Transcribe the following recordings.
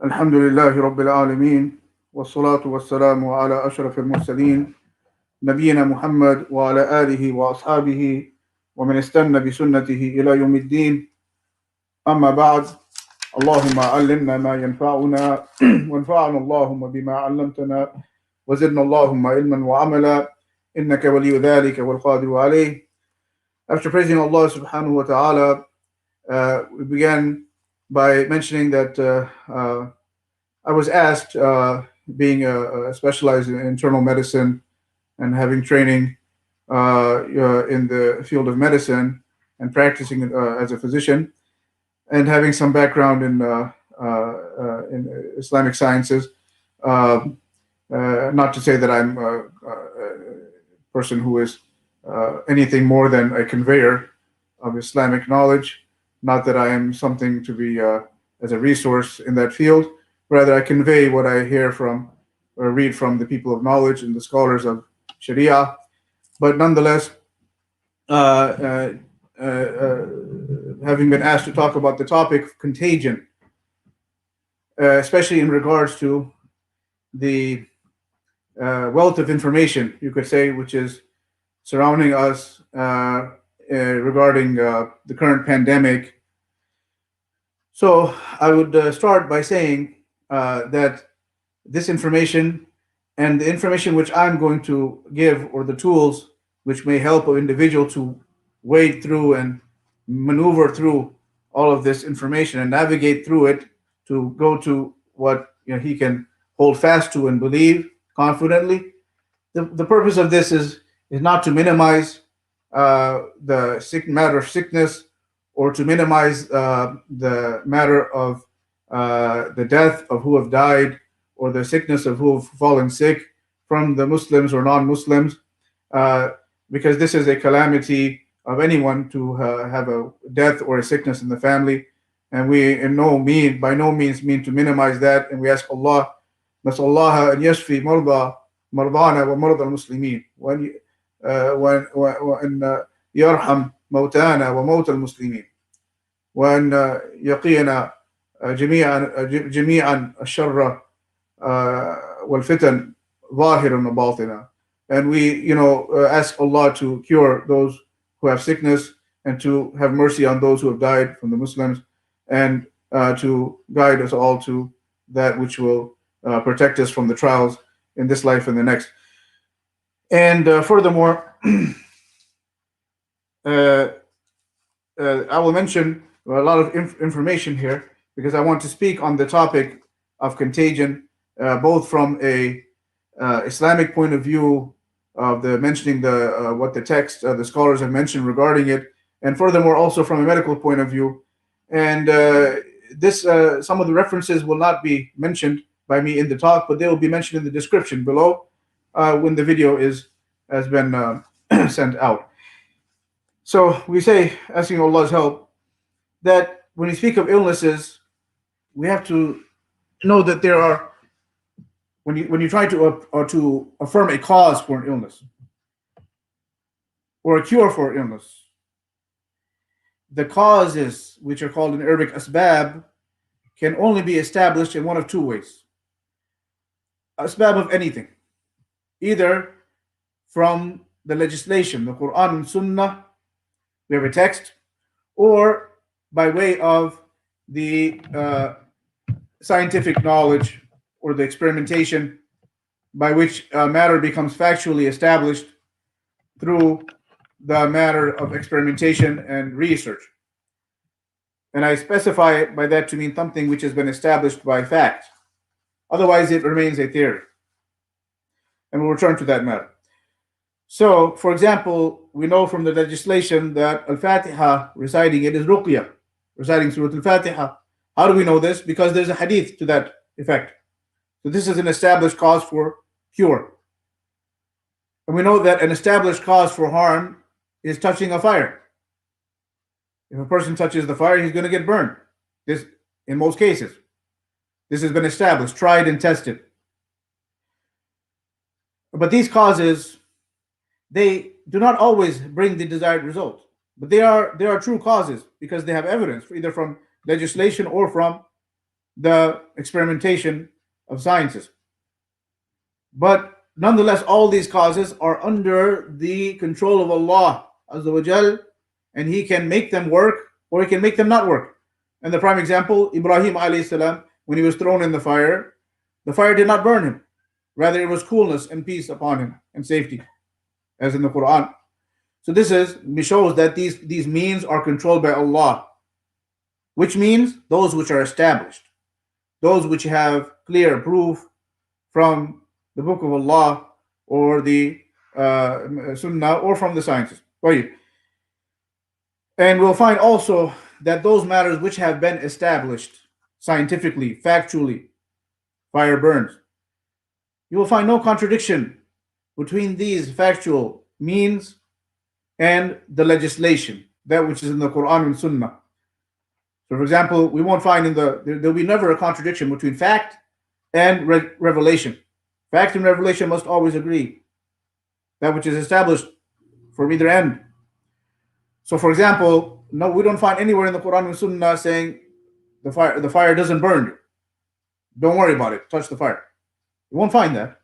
الحمد لله رب العالمين والصلاة والسلام على أشرف المرسلين نبينا محمد وعلى آله وأصحابه ومن استنى بسنته إلى يوم الدين. أما بعد، اللهم علمنا ما ينفعنا وانفعنا اللهم بما علمتنا وزدنا اللهم علما وعملا إنك ولي ذلك والقادر عليه. After praising Allah subhanahu wa ta'ala, we began by mentioning that I was asked, being specialized in internal medicine and having training in the field of medicine and practicing as a physician, and having some background in Islamic sciences. Not to say that I'm a person who is anything more than a conveyor of Islamic knowledge. Not that I am something to be as a resource in that field. Rather, I convey what I hear from or read from the people of knowledge and the scholars of Sharia. But nonetheless, having been asked to talk about the topic of contagion, especially in regards to the wealth of information, you could say, which is surrounding us regarding the current pandemic. So I would start by saying that this information and the information which I'm going to give, or the tools which may help an individual to wade through and maneuver through all of this information and navigate through it to go to what he can hold fast to and believe confidently. The purpose of this is not to minimize the matter of sickness, or to minimize the matter of the death of who have died, or the sickness of who have fallen sick from the Muslims or non-Muslims, because this is a calamity of anyone to have a death or a sickness in the family, and we by no means mean to minimize that. And we ask Allah, نسأل الله أن يشفي مرضانا ومرضى المسلمين وأن يرحم موتانا وموتى المسلمين وأن يقينا جميعا الشر والفتن ظاهرا وباطنا. And we ask Allah to cure those who have sickness, and to have mercy on those who have died from the Muslims, and to guide us all to that which will protect us from the trials in this life and the next. And furthermore, I will mention a lot of information here, because I want to speak on the topic of contagion, both from a Islamic point of view of the mentioning what the text, the scholars have mentioned regarding it, and furthermore also from a medical point of view. And this some of the references will not be mentioned by me in the talk, but they will be mentioned in the description below when the video has been sent out. So we say, asking Allah's help, that when we speak of illnesses, we have to know that there are, when you try to affirm a cause for an illness or a cure for an illness, the causes, which are called in Arabic asbab, can only be established in one of two ways. Asbab of anything, either from the legislation, the Quran and Sunnah, we have a text, or by way of the scientific knowledge or the experimentation, by which matter becomes factually established through the matter of experimentation and research. And I specify it by that to mean something which has been established by fact. Otherwise, it remains a theory. And we'll return to that matter. So, for example, we know from the legislation that Al-Fatiha, reciting it, is ruqya, reciting Surah Al-Fatiha. How do we know this? Because there's a hadith to that effect. So this is an established cause for cure. And we know that an established cause for harm is touching a fire. If a person touches the fire, he's going to get burned. This, in most cases, this has been established, tried and tested. But these causes, they do not always bring the desired result. But they are true causes, because they have evidence, either from legislation or from the experimentation of sciences. But nonetheless, all these causes are under the control of Allah Azza wa Jal, and He can make them work or He can make them not work. And the prime example, Ibrahim alayhi salam, when he was thrown in the fire did not burn him. Rather, it was coolness and peace upon him and safety, as in the Quran. So this shows that these means are controlled by Allah, which means those which are established, those which have clear proof from the Book of Allah or the Sunnah or from the sciences. Right. And we'll find also that those matters which have been established scientifically, factually, fire burns. You will find no contradiction between these factual means and the legislation, that which is in the Quran and Sunnah. So, for example, we won't find there'll be never a contradiction between fact and revelation. Fact and revelation must always agree. That which is established from either end. So, for example, no, we don't find anywhere in the Quran and Sunnah saying the fire doesn't burn you. Don't worry about it. Touch the fire. You won't find that.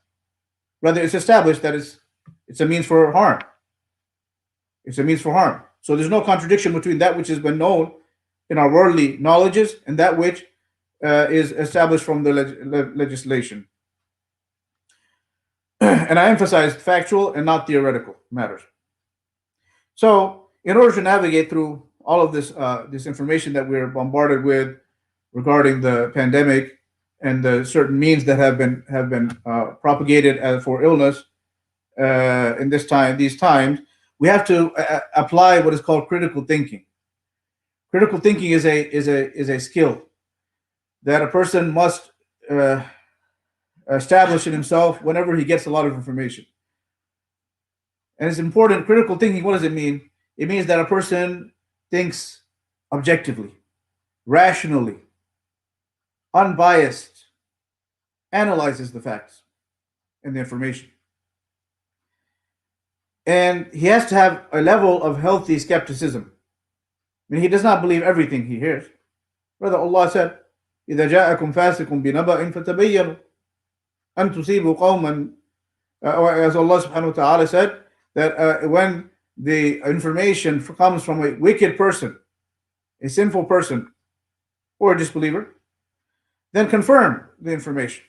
Rather, it's established that it's a means for harm. It's a means for harm. So there's no contradiction between that which has been known in our worldly knowledges and that which is established from the legislation. And I emphasize factual and not theoretical matters. So, in order to navigate through all of this information that we're bombarded with regarding the pandemic and the certain means that have been propagated for illness in these times, we have to apply what is called critical thinking. Critical thinking is a skill that a person must establish in himself whenever he gets a lot of information. And it's important. Critical thinking, what does it mean? It means that a person thinks objectively, rationally, unbiased, analyzes the facts and the information. And he has to have a level of healthy skepticism. I mean, he does not believe everything he hears. Rather, Allah said, إِذَا جَاءَكُمْ فَاسِقٌ بِنَبَأٍ فَتَبَيَّنُوا أَن تُصِيبُوا قَوْمًا, as Allah subhanahu wa ta'ala said, that when the information comes from a wicked person, a sinful person, or a disbeliever, then confirm the information.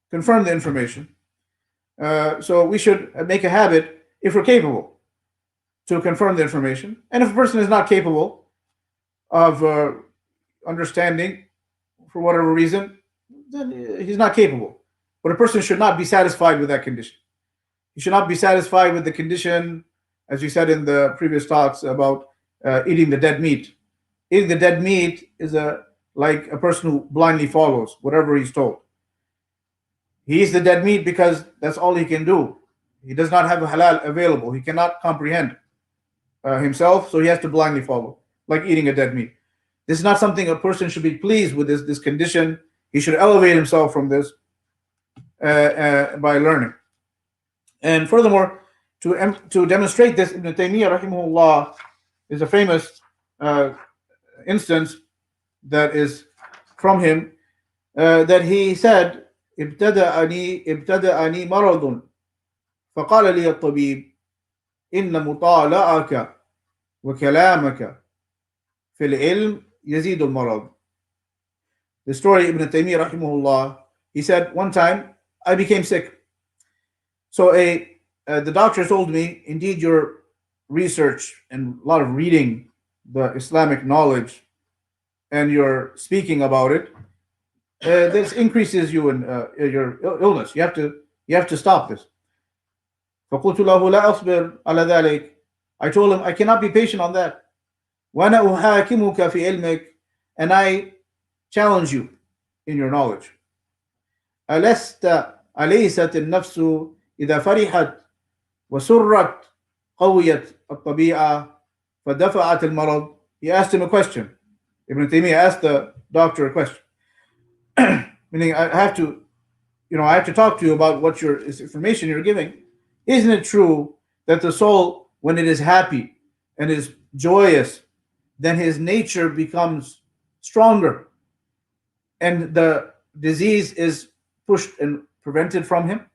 Confirm the information. So we should make a habit, if we're capable, to confirm the information. And if a person is not capable of understanding for whatever reason, then he's not capable. But a person should not be satisfied with that condition. He should not be satisfied with the condition, as we said in the previous talks about eating the dead meat. Eating the dead meat is like a person who blindly follows whatever he's told. He eats the dead meat because that's all he can do. He does not have a halal available. He cannot comprehend himself, so he has to blindly follow, like eating a dead meat. This is not something a person should be pleased with, this condition. He should elevate himself from this by learning. And furthermore, to demonstrate this, Ibn Taymiyyah rahimahullah is a famous instance that is from him, that he said, ابتدأني مرض فقال لي الطبيب إن مطالعك وكلامك في العلم يزيد المرض. The story, Ibn Taymiyyah rahimahullah, he said, one time I became sick. So the doctor told me, indeed your research and a lot of reading the Islamic knowledge and your speaking about it, this increases you in your illness. You have to stop this. فقلت له لا أصبر على ذلك. I told him I cannot be patient on that. وأنا أحاكمك في علمك, and I challenge you in your knowledge. أليست النفس إذا فرحت وسرت قويت الطبيعة فدفعت المرض. He asked him a question. Ibn Taymiyyah asked the doctor a question. Meaning, I have to talk to you about what information you're giving. Isn't it true that the soul, when it is happy and is joyous, then his nature becomes stronger, and the disease is pushed and prevented from him?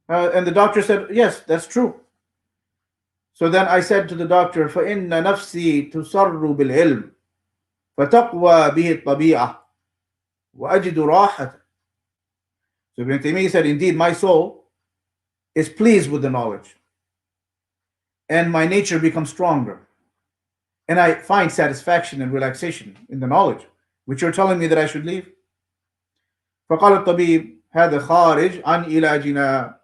And the doctor said, yes, that's true. So then I said to the doctor, فَإِنَّ نَفْسِي تُسَرُّ بِالْعِلْمِ فَتَقْوَى بِهِ الطَّبِيعَةِ وَأَجِدُ رَاحَةً. So Ibn Taymiyyah said, indeed, my soul is pleased with the knowledge, and my nature becomes stronger, and I find satisfaction and relaxation in the knowledge, which you're telling me that I should leave. فَقَالَ الطَّبِيبُ هَذَا خَارِجْ عَنْ إِلَاجِنَا.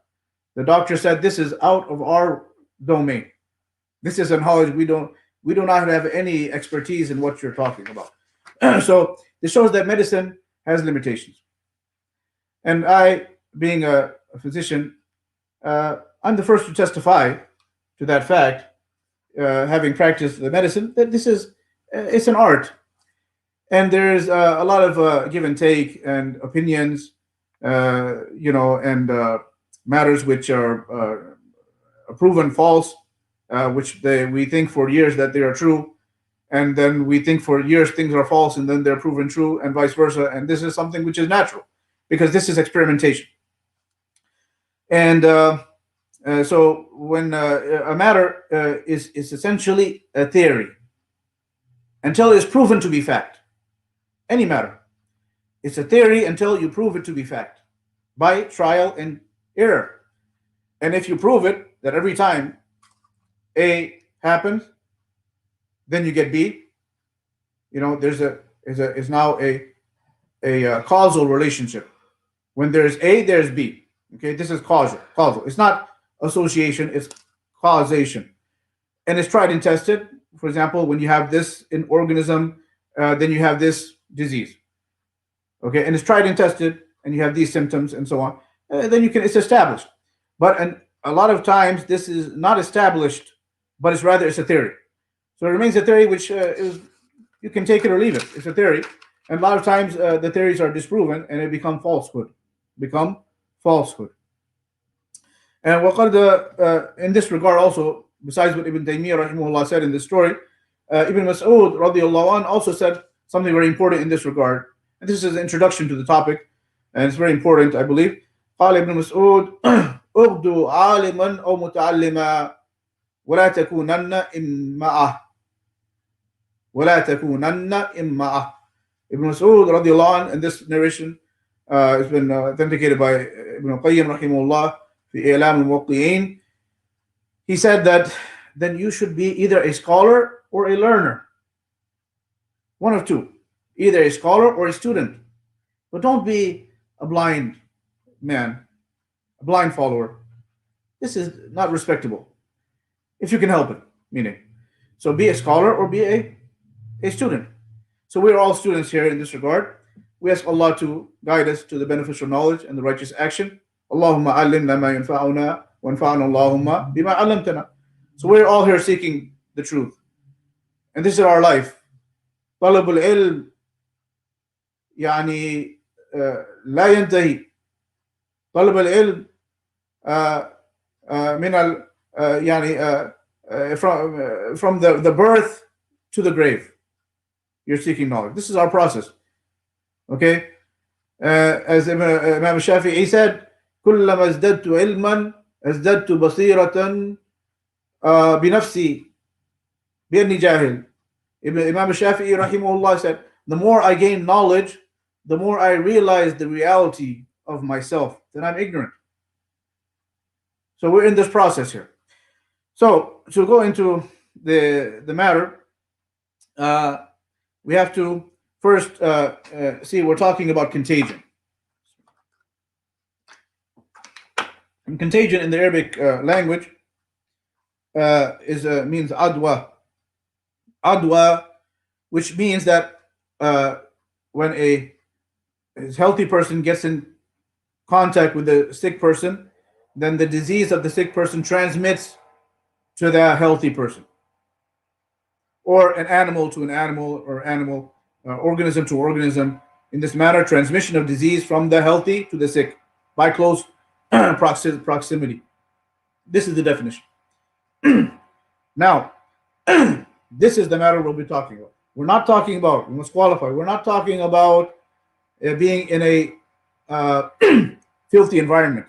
The doctor said, this is out of our domain. This is a knowledge we do not have any expertise in what you're talking about. So this shows that medicine has limitations. And I, being a physician, I'm the first to testify to that fact, having practiced the medicine, that this is it's an art, and there's a lot of give and take and opinions, and matters which are proven false, which we think for years that they are true, and then we think for years things are false, and then they're proven true, and vice versa. And this is something which is natural, because this is experimentation. And so when a matter is essentially a theory until it's proven to be fact, any matter, it's a theory until you prove it to be fact by trial and error. And if you prove it that every time A happens, then you get B. There's now a causal relationship. When there's A, there's B. Okay, this is causal. It's not association, it's causation. And it's tried and tested. For example, when you have this in organism, then you have this disease. Okay, and it's tried and tested, and you have these symptoms and so on. Then it's established. But a lot of times this is not established, but it's a theory. So it remains a theory, which you can take it or leave it. It's a theory. And a lot of times the theories are disproven, and it become falsehood. And in this regard also, besides what Ibn Taymiyyah rahimahullah said in this story, Ibn Mas'ud radiallahu anh also said something very important in this regard. And this is an introduction to the topic, and it's very important, I believe. قال ابن مسعود اغدو عالما أو متعلما ولا تكونن إمعه ولا تكونن إمعه. Ibn Mas'ud radiallahu anh, and this narration has been authenticated by Ibn Qayyim rahimahullah fi I'lam al-Muwaqqi'in. He said that then you should be either a scholar or a learner. One of two. Either a scholar or a student. But don't be a blind man, a blind follower. This is not respectable, if you can help it, meaning. So be a scholar or be a student. So we're all students here in this regard. We ask Allah to guide us to the beneficial knowledge and the righteous action. Allahumma allimna ma yanfa'una wa anfa'na Allahumma bima 'allamtana. So we're all here seeking the truth. And this is our life. طلب العلم يعني لا ينتهي. طلب العلم من يعني from the birth to the grave. You're seeking knowledge. This is our process. Okay? As Imam Shafi'i said, كلما ازددت علما ازددت بصيرة بنفسي بأني جاهل. Imam Shafi'i rahimahullah said, the more I gain knowledge, the more I realize the reality of myself, that I'm ignorant. So we're in this process here. So to go into the matter, we have to first see, we're talking about contagion. And contagion in the Arabic language means adwa. Adwa, which means that when a healthy person gets in contact with a sick person, then the disease of the sick person transmits to the healthy person, or an animal to an animal, or animal organism to organism. In this manner, transmission of disease from the healthy to the sick by close proximity. This is the definition. Now, this is the matter we'll be talking about. We're not talking about, we must qualify, we're not talking about being in a uh, filthy environment.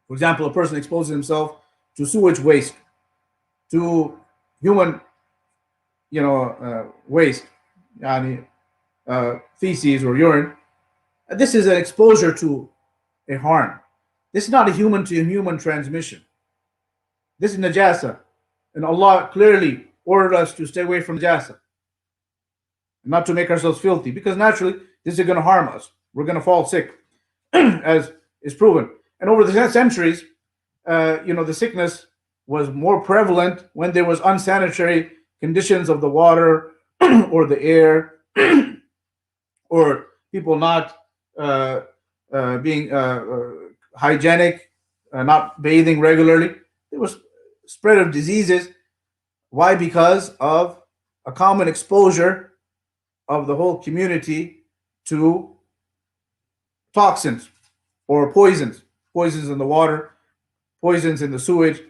For example, a person exposes himself to sewage waste, to human, waste, yani, feces or urine. This is an exposure to a harm. This is not a human to human transmission. This is najasa. And Allah clearly ordered us to stay away from najasa, not to make ourselves filthy, because naturally this is going to harm us. We're going to fall sick, as is proven. And over the centuries, the sickness was more prevalent when there was unsanitary conditions of the water or the air, or people not being hygienic, not bathing regularly. There was spread of diseases. Why? Because of a common exposure of the whole community to toxins or poisons in the water, poisons in the sewage.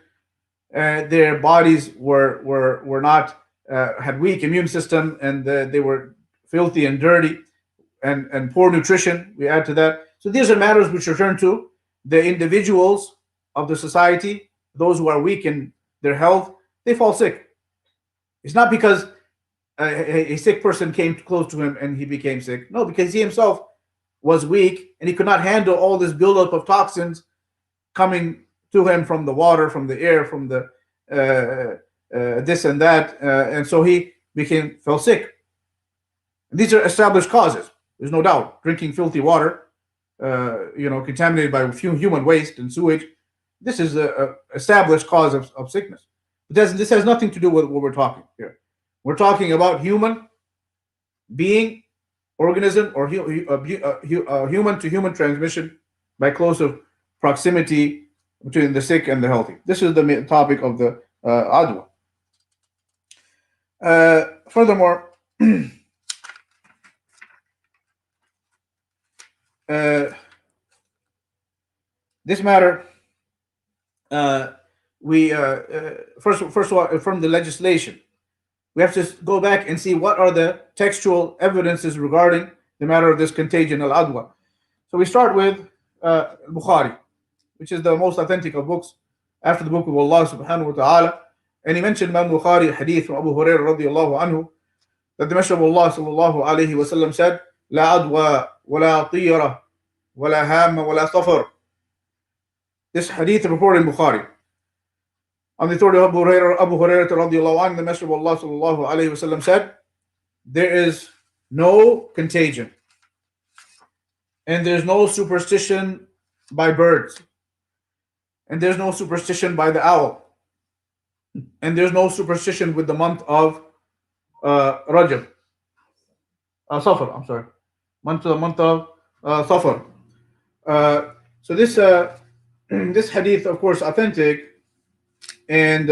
Their bodies were not had weak immune system, and they were filthy and dirty, and poor nutrition. We add to that. So these are matters which return to the individuals of the society. Those who are weak in their health, they fall sick. It's not because a sick person came close to him and he became sick. No, because he himself was weak and he could not handle all this buildup of toxins coming to him from the water, from the air, from the this and that, and so he fell sick. And these are established causes. There's no doubt. Drinking filthy water, contaminated by human waste and sewage. This is a established cause of sickness. This has nothing to do with what we're talking here. We're talking about human being, organism, or human to human transmission by closer proximity between the sick and the healthy. This is the topic of the adwa. Furthermore, this matter, we first of all, from the legislation, we have to go back and see what are the textual evidences regarding the matter of this contagion al-adwa. So we start with Bukhari, which is the most authentic of books after the book of Allah subhanahu wa ta'ala. And he mentioned Imam Bukhari a hadith from Abu Hurairah radiallahu anhu that the Messenger of Allah sallallahu alayhi wa sallam said, La adwa wa la tiyara wa la hamma wa la safar. This hadith reported in Bukhari. On the authority of Abu Hurairah radiallahu anhu, the Messenger of Allah sallallahu alayhi wa sallam said, there is no contagion and there's no superstition by birds, and there's no superstition by the owl, and there's no superstition with the month of Rajab, Safar. I'm sorry, month of Safar. So this this hadith, of course, authentic, and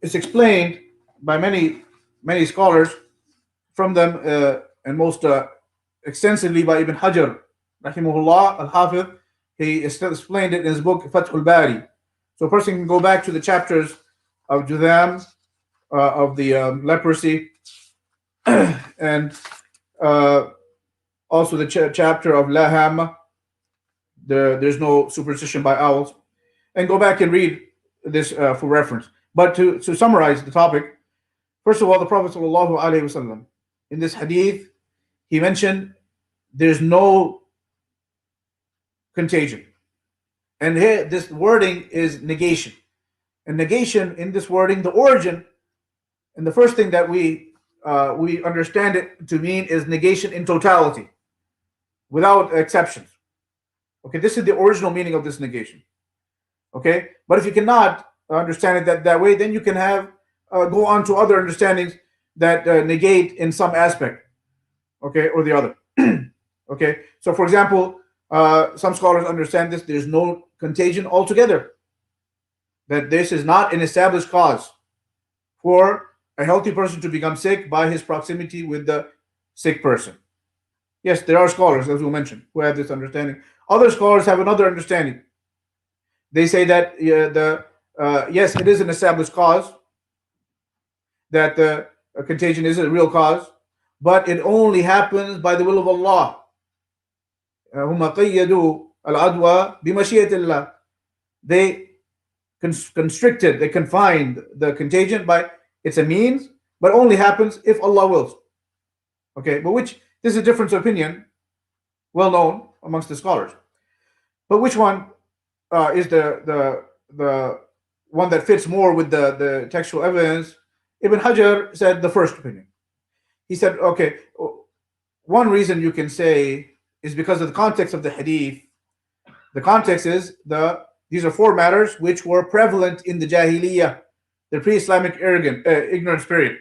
it's explained by many scholars, from them and most extensively by Ibn Hajar rahimahullah al-Hafidh. He explained it in his book Fathul Bari. So a person can go back to the chapters of Judham, of the leprosy, and also the chapter of Laham, there's no superstition by owls, and go back and read this for reference. But to summarize the topic, first of all, the Prophet sallallahu alaihi wasallam, in this hadith, he mentioned there's no contagion. And here, this wording is negation. And negation, in this wording, the origin, and the first thing that we understand it to mean is negation in totality, without exceptions. Okay, this is the original meaning of this negation. Okay, but if you cannot understand it that way, then you can have go on to other understandings that negate in some aspect, okay, or the other. Okay, so for example, some scholars understand this: there's no contagion altogether. That this is not an established cause for a healthy person to become sick by his proximity with the sick person. Yes, there are scholars, as we mentioned, who have this understanding. Other scholars have another understanding. They say that yes, it is an established cause, that the contagion is a real cause, but it only happens by the will of Allah. هم قيدوا العدوى بمشيئة الله. They constricted, they confined the contagion by it's a means, but only happens if Allah wills. Okay, but which this is a difference of opinion, well known amongst the scholars. But which one is the one that fits more with the textual evidence? Ibn Hajar said the first opinion. He said, okay, one reason you can say is because of the context of the hadith. The context is these are four matters which were prevalent in the Jahiliyyah, the pre-Islamic ignorance period.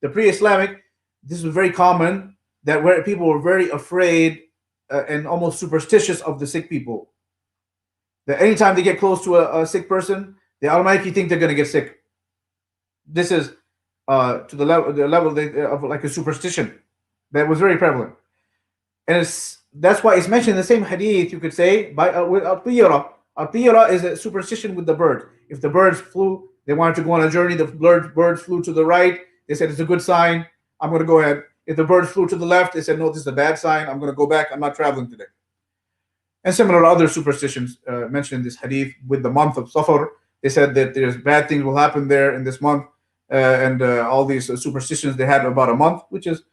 The pre-Islamic, this was very common, that where people were very afraid and almost superstitious of the sick people. That anytime they get close to a sick person, they automatically think they're going to get sick. This is to the level of like a superstition that was very prevalent, and that's why it's mentioned in the same hadith. You could say by with al-tiyara. Al-tiyara is a superstition with the bird. If the birds flew, they wanted to go on a journey. The birds flew to the right. They said it's a good sign. I'm going to go ahead. If the birds flew to the left, they said no, this is a bad sign. I'm going to go back. I'm not traveling today. And similar other superstitions mentioned in this hadith with the month of Safar. They said that there's bad things will happen there in this month, and all these superstitions they had about a month, which is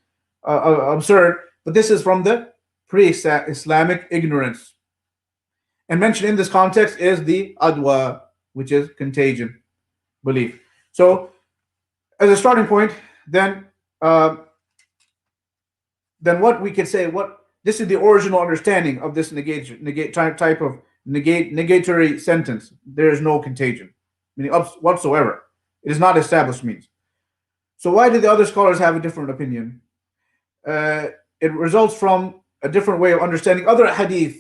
absurd. But this is from the pre-Islamic ignorance. And mentioned in this context is the adwa, which is contagion belief. So, as a starting point, then what we could say, this is the original understanding of this type of negatory sentence. There is no contagion, meaning whatsoever. It is not established means. So why did the other scholars have a different opinion? It results from a different way of understanding other hadith.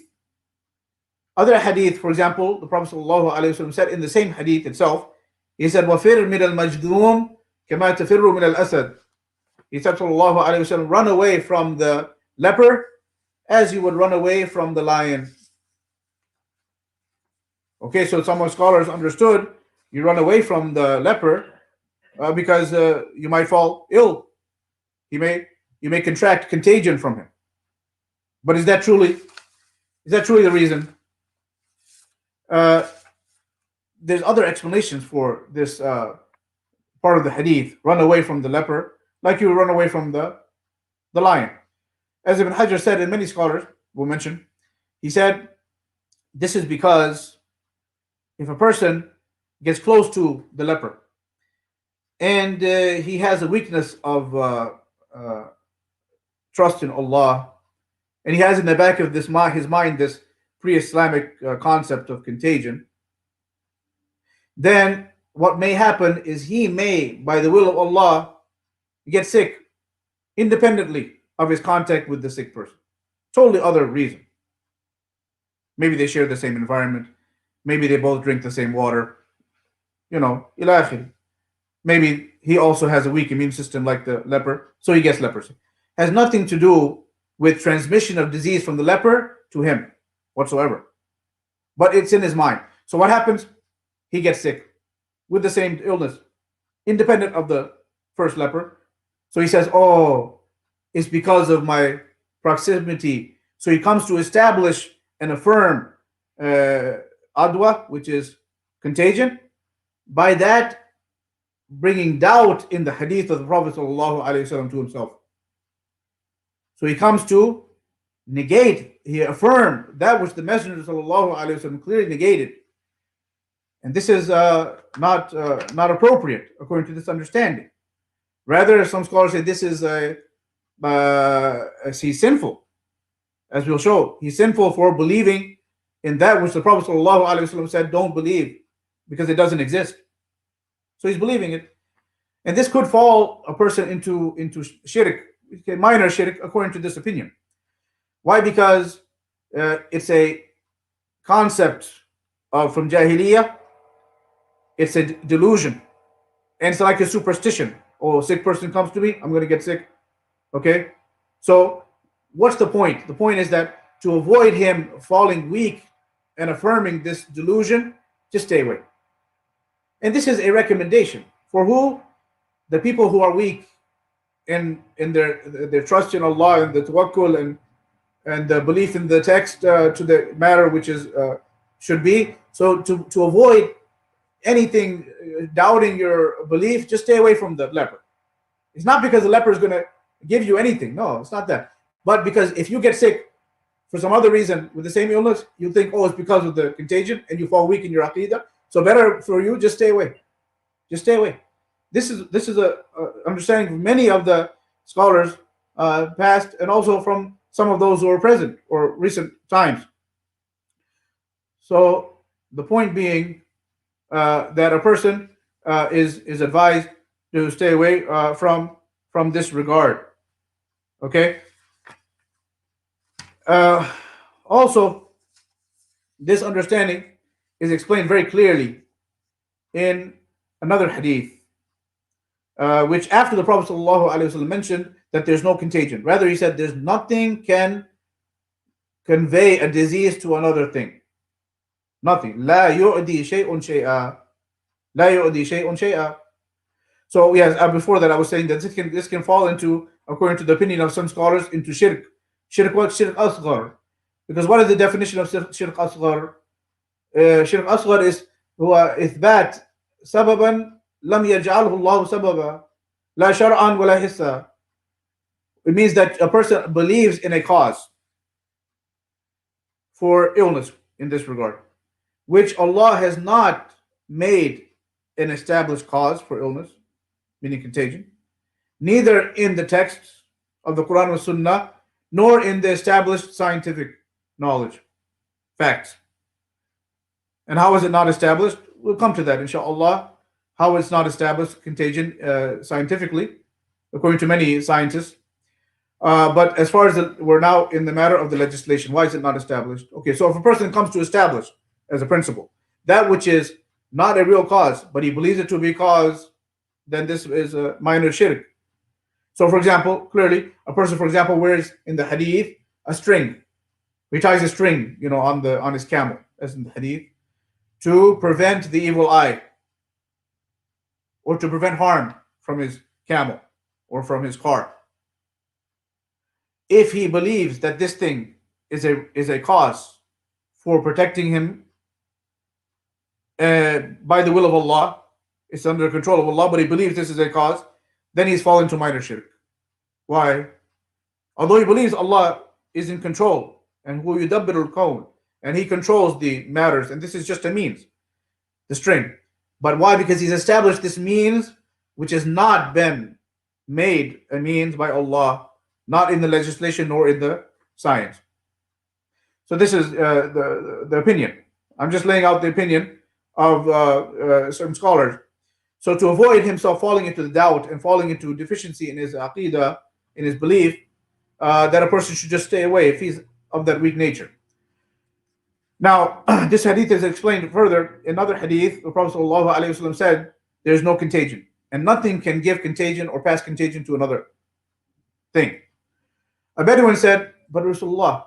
Other hadith, for example, the Prophet ﷺ said in the same hadith itself, he said, وَفِرْ مِنَ الْمَجْذُومِ كَمَا تَفِرُّ مِنَ الْأَسَدِ. He said, ﷺ, run away from the leper as you would run away from the lion. Okay, so some of scholars understood you run away from the leper because you might fall ill. You may contract contagion from him. But is that truly the reason? There's other explanations for this part of the hadith. Run away from the leper, like you run away from the lion. As Ibn Hajar said, and many scholars will mention, he said this is because if a person gets close to the leper and he has a weakness of trust in Allah, and he has in the back of his mind this pre-Islamic concept of contagion, then what may happen is he may, by the will of Allah, get sick independently of his contact with the sick person. Totally other reason. Maybe they share the same environment. Maybe they both drink the same water. Ila akhiri. Maybe he also has a weak immune system like the leper, so he gets leprosy. Has nothing to do with transmission of disease from the leper to him whatsoever. But it's in his mind. So what happens? He gets sick with the same illness, independent of the first leper. So he says, oh, it's because of my proximity. So he comes to establish and affirm adwa, which is contagion, by that bringing doubt in the hadith of the Prophet ﷺ to himself. So he comes to negate, he affirmed that which the Messenger ﷺ clearly negated. And this is not appropriate according to this understanding. Rather, some scholars say this is he's sinful, as we'll show. He's sinful for believing in that which the Prophet ﷺ said, don't believe, because it doesn't exist. So he's believing it. And this could fall a person into shirk, minor shirk, according to this opinion. Why? Because it's a concept from Jahiliyyah. It's a delusion. And it's like a superstition. Oh, a sick person comes to me, I'm going to get sick. Okay? So what's the point? The point is that to avoid him falling weak and affirming this delusion, just stay away. And this is a recommendation for who? the people who are weak in their trust in Allah and the tawakkul and the belief in the text to the matter which is should be. So to avoid anything doubting your belief, just stay away from the leper. It's not because the leper is going to give you anything. No, it's not that. But because if you get sick for some other reason with the same illness, you think, oh, it's because of the contagion, and you fall weak in your aqidah. So better for you, just stay away. Just stay away. This is a understanding from many of the scholars past, and also from some of those who are present or recent times. So the point being that a person is advised to stay away from this regard. Okay. Uh, Also, this understanding is explained very clearly in another hadith, which after the Prophet ﷺ mentioned that there's no contagion. Rather, he said there's nothing can convey a disease to another thing. Nothing. لا يؤدي شيء شيئا. لا يؤدي شيء شيئا. So yes, before that I was saying that this can fall into, according to the opinion of some scholars, into shirk. Shirk what? Shirk asghar. Because what is the definition of shirk asghar? Shirk asghar is هو إثبات سببا لم يجعله الله سببا لا شرعا ولا حسا. It means that a person believes in a cause for illness in this regard, which Allah has not made an established cause for illness, meaning contagion, neither in the texts of the Quran and Sunnah, nor in the established scientific knowledge, facts. And how is it not established? We'll come to that, inshallah. How it's not established, contagion, scientifically, according to many scientists. But as far as we're now in the matter of the legislation, why is it not established? Okay, so if a person comes to establish as a principle that which is not a real cause, but he believes it to be cause, then this is a minor shirk. So, for example, clearly, a person, for example, wears in the hadith a string. He ties a string, on his camel, as in the hadith, to prevent the evil eye, or to prevent harm from his camel or from his car. If he believes that this thing is a cause for protecting him by the will of Allah, it's under control of Allah, but he believes this is a cause, then he's fallen to minor shirk. Why? Although he believes Allah is in control, and who yudabbiru al-kawn, and he controls the matters, and this is just a means, the string. But why? Because he's established this means which has not been made a means by Allah, not in the legislation nor in the science. So this is the opinion. I'm just laying out the opinion of some scholars. So to avoid himself falling into the doubt and falling into deficiency in his aqidah, in his belief, that a person should just stay away if he's of that weak nature. Now, this hadith is explained further. In another hadith, the Prophet ﷺ said, there is no contagion, and nothing can give contagion or pass contagion to another thing. A Bedouin said, but Rasulullah,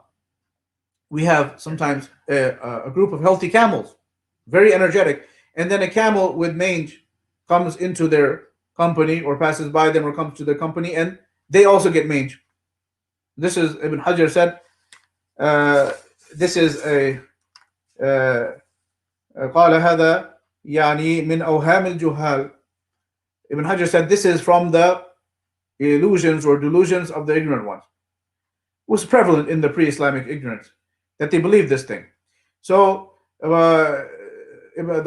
we have sometimes a group of healthy camels, very energetic, and then a camel with mange comes into their company or passes by them or comes to their company, and they also get mange. This is, Ibn Hajar said, this is a قال هذا يعني من أوهام الجهال. Ibn Hajar said this is from the illusions or delusions of the ignorant ones. It was prevalent in the pre-Islamic ignorance that they believed this thing. So the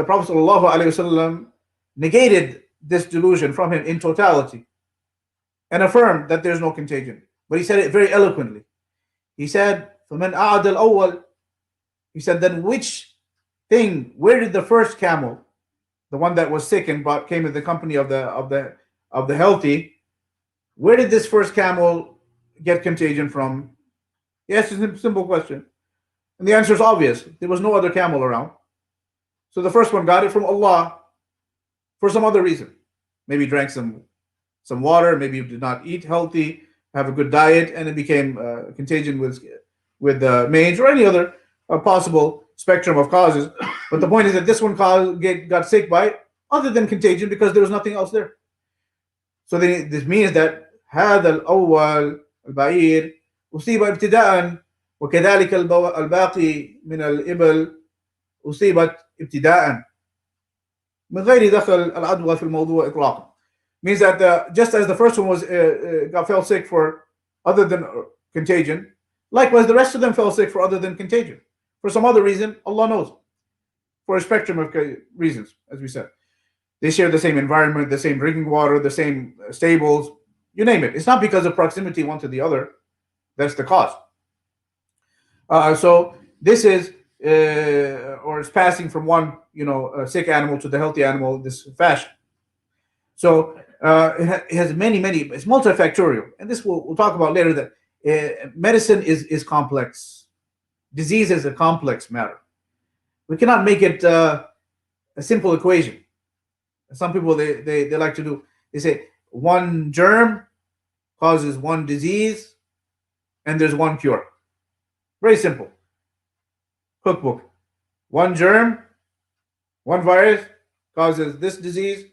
Prophet ﷺ negated this delusion from him in totality and affirmed that there's no contagion. But he said it very eloquently. He said, فَمَنْ أَعَدَ الْأَوَّلِ. He said, then which thing, where did the first camel, the one that was sick and came in the company of the healthy, where did this first camel get contagion from? Yes, it's a simple question. And the answer is obvious. There was no other camel around. So the first one got it from Allah for some other reason. Maybe drank some water, maybe did not eat healthy, have a good diet, and it became contagion with mange or any other possible spectrum of causes. But the point is that this one got sick by other than contagion because there was nothing else there. So then this means that هذا الأول البعير أصيب ابتداء وكذلك الباقي من الإبل أصيبت ابتداء من غير دخل العدوى في الموضوع إطلاقا. Means that just as the first one was fell sick for other than contagion, likewise the rest of them fell sick for other than contagion. For some other reason, Allah knows. For a spectrum of reasons, as we said. They share the same environment, the same drinking water, the same stables, you name it. It's not because of proximity one to the other. That's the cause. So this is, or it's passing from one, sick animal to the healthy animal, this fashion. So it has many, it's multifactorial. And this we'll talk about later, that medicine is complex. Disease is a complex matter. We cannot make it a simple equation. Some people, they like to do, they say one germ causes one disease and there's one cure. Very simple. Cookbook. One germ, one virus causes this disease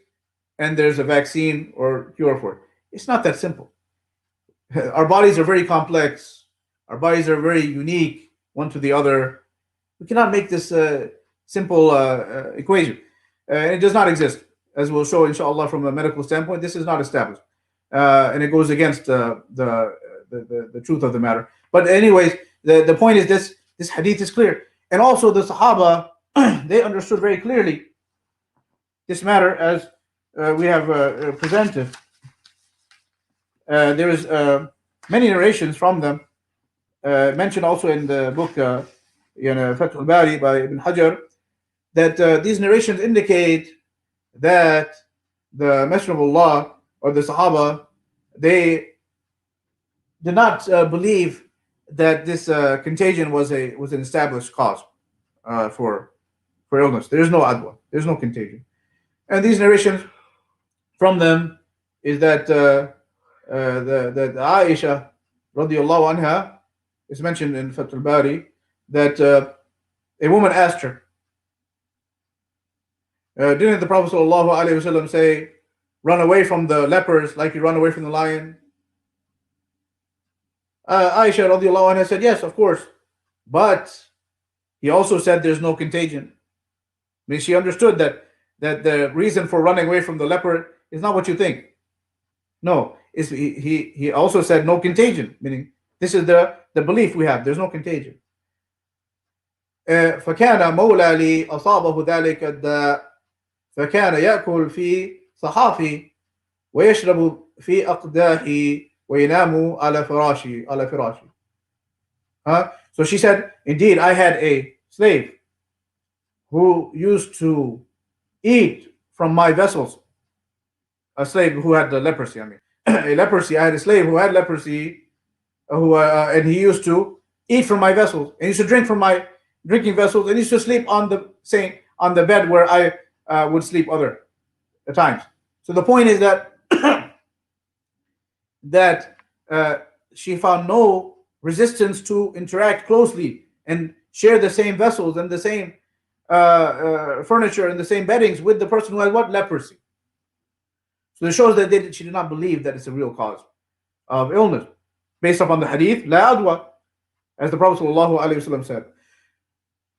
and there's a vaccine or cure for it. It's not that simple. Our bodies are very complex. Our bodies are very unique, one to the other. We cannot make this simple equation. It does not exist. As we'll show, inshallah, from a medical standpoint, this is not established. And it goes against the truth of the matter. But anyways, the point is this hadith is clear. And also the Sahaba, they understood very clearly this matter, as we have presented. There is many narrations from them, mentioned also in the book Fath al-Bari by Ibn Hajar, that these narrations indicate that the Messenger of Allah or the Sahaba, they did not believe that this contagion was an established cause for illness. There is no adwa. There is no contagion. And these narrations from them is that the Aisha radiallahu anha is mentioned in Fath al-Bari, that a woman asked her, didn't the Prophet sallallahu alaihi wasallam say, run away from the lepers like you run away from the lion? Aisha radiallahu anha said, yes, of course. But he also said there's no contagion. I mean, she understood that the reason for running away from the leper is not what you think. No, he also said no contagion, meaning this is the belief we have. There's no contagion. فكان مولى لي أصابه ذلك الداء فكان يأكل في صحافي ويشرب في أقداحي وينام على فراشي. So she said, indeed, I had a slave who used to eat from my vessels. A slave who had the leprosy, I mean. I had a slave who had leprosy, and he used to eat from my vessels, and he used to drink from my drinking vessels, and he used to sleep on the bed where I would sleep other times. So the point is that she found no resistance to interact closely and share the same vessels and the same furniture and the same beddings with the person who had what? Leprosy. So it shows that she did not believe that it's a real cause of illness. Based upon the hadith, la adwa, as the Prophet ﷺ said.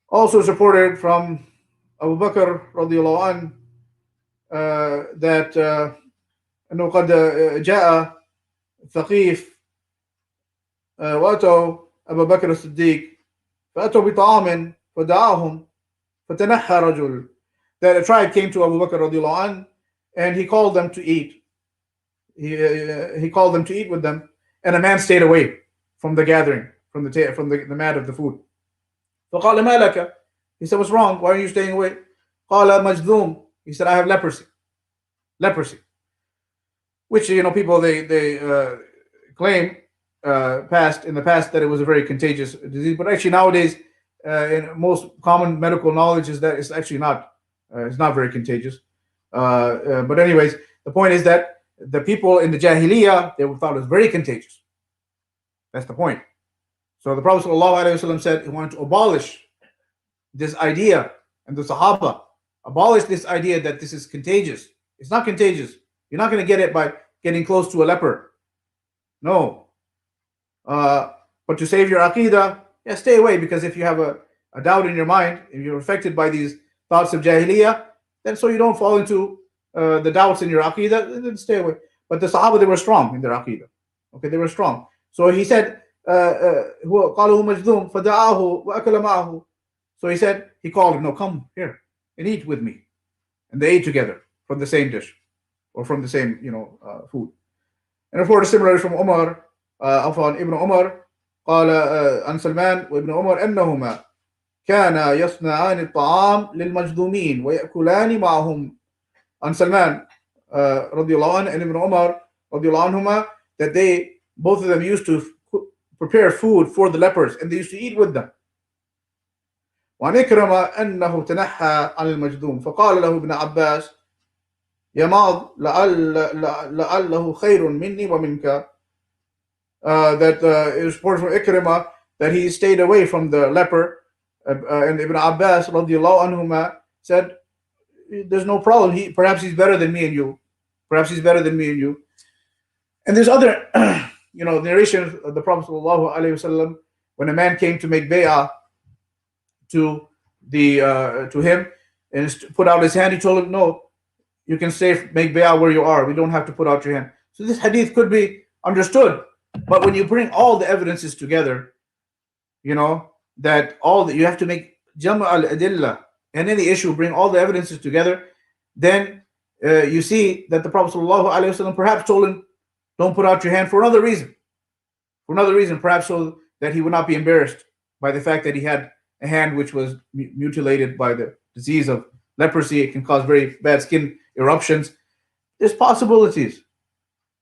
Also it's reported from Abu Bakr radiallahu anh that أنه قد جاء ثقيف وأتوا أبا بكر الصديق فأتوا بطعام فدعاهم فتنحى رجل. That a tribe came to Abu Bakr radiallahu anh, and he called them to eat. He called them to eat with them, and a man stayed away from the gathering, from the mat of the food. فقال ما لك? He said, what's wrong? Why are you staying away? قال مجذوم. He said, I have leprosy. Which, people they claim in the past that it was a very contagious disease, but actually nowadays, in most common medical knowledge is that it's actually not. It's not very contagious. But anyways, the point is that the people in the Jahiliyyah, they thought it was very contagious. That's the point. So the Prophet ﷺ said he wanted to abolish this idea, and the Sahaba abolished this idea that this is contagious. It's not contagious. You're not going to get it by getting close to a leper. No. Uh, but to save your aqidah, yeah, stay away, because if you have a doubt in your mind, if you're affected by these thoughts of jahiliyyah, then so you don't fall into the doubts in your aqidah, then stay away. But the Sahaba, they were strong in their aqidah. Okay, they were strong. So he said, هو قالوا مجذوم فدعاه وأكل معه. So he said, he called him, no, come here and eat with me. And they ate together from the same dish, or from the same, food. And reported similarly from Umar, عفوا ابن عمر قال عن سلمان وابن عمر أنهما كان يصنعان الطعام للمجذومين ويأكلان معهم. عن سلمان رضي الله عنه and Ibn Umar رضي الله عنهما, that they, both of them, used to prepare food for the lepers and they used to eat with them. وعن إكرمة أنه تنحى عن المجذوم فقال له ابن عباس يا معاذ لعله خير مني ومنك. That it was reported from Ikrimah that he stayed away from the leper, and Ibn Abbas radiallahu anhuma said, there's no problem, perhaps he's better than me and you, perhaps he's better than me and you. And there's other narrations of the Prophet sallallahu alaihi wasallam, when a man came to make bay'ah to him and put out his hand, he told him, no, you can make bay'ah where you are, we don't have to put out your hand. So this hadith could be understood. But when you bring all the evidences together, that you have to make jama' al-adillah, and any issue, bring all the evidences together, then you see that the Prophet ﷺ perhaps told him, don't put out your hand for another reason. Perhaps so that he would not be embarrassed by the fact that he had a hand which was mutilated by the disease of leprosy. It can cause very bad skin eruptions. There's possibilities.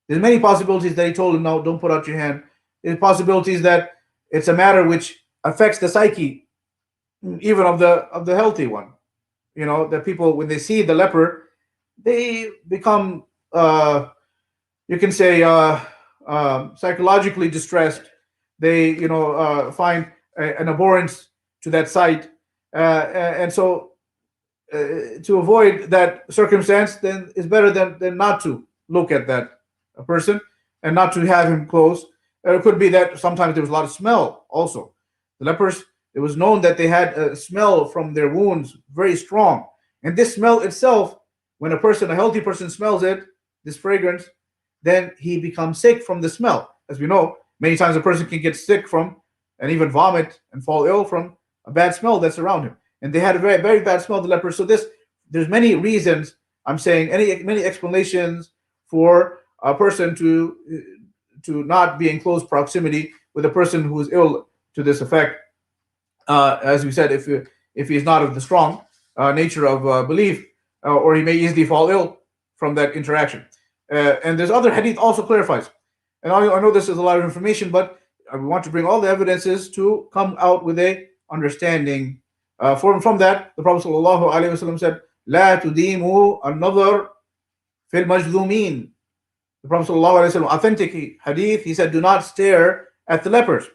There's many possibilities that he told him, no, don't put out your hand. There's possibilities that it's a matter which affects the psyche, even of the healthy one. That people, when they see the leper, they become, you can say, psychologically distressed. They, find an abhorrence to that sight. And so to avoid that circumstance, then it's better than not to look at that a person and not to have him close. It could be that sometimes there was a lot of smell also. The lepers, it was known that they had a smell from their wounds very strong. And this smell itself, when a healthy person smells it, this fragrance, then he becomes sick from the smell. As we know, many times a person can get sick from and even vomit and fall ill from a bad smell that's around him. And they had a very, very bad smell, the lepers. So there's many reasons, I'm saying, many explanations for a person to not be in close proximity with a person who is ill to this effect. As we said, if he is not of the strong nature of belief, or he may easily fall ill from that interaction. And there's other hadith also clarifies. And I know this is a lot of information, but I want to bring all the evidences to come out with a understanding. From that, the Prophet ﷺ said, "La tudimu an-nazar fil majzumin." The Prophet ﷺ, authentic hadith, he said, do not stare at the lepers.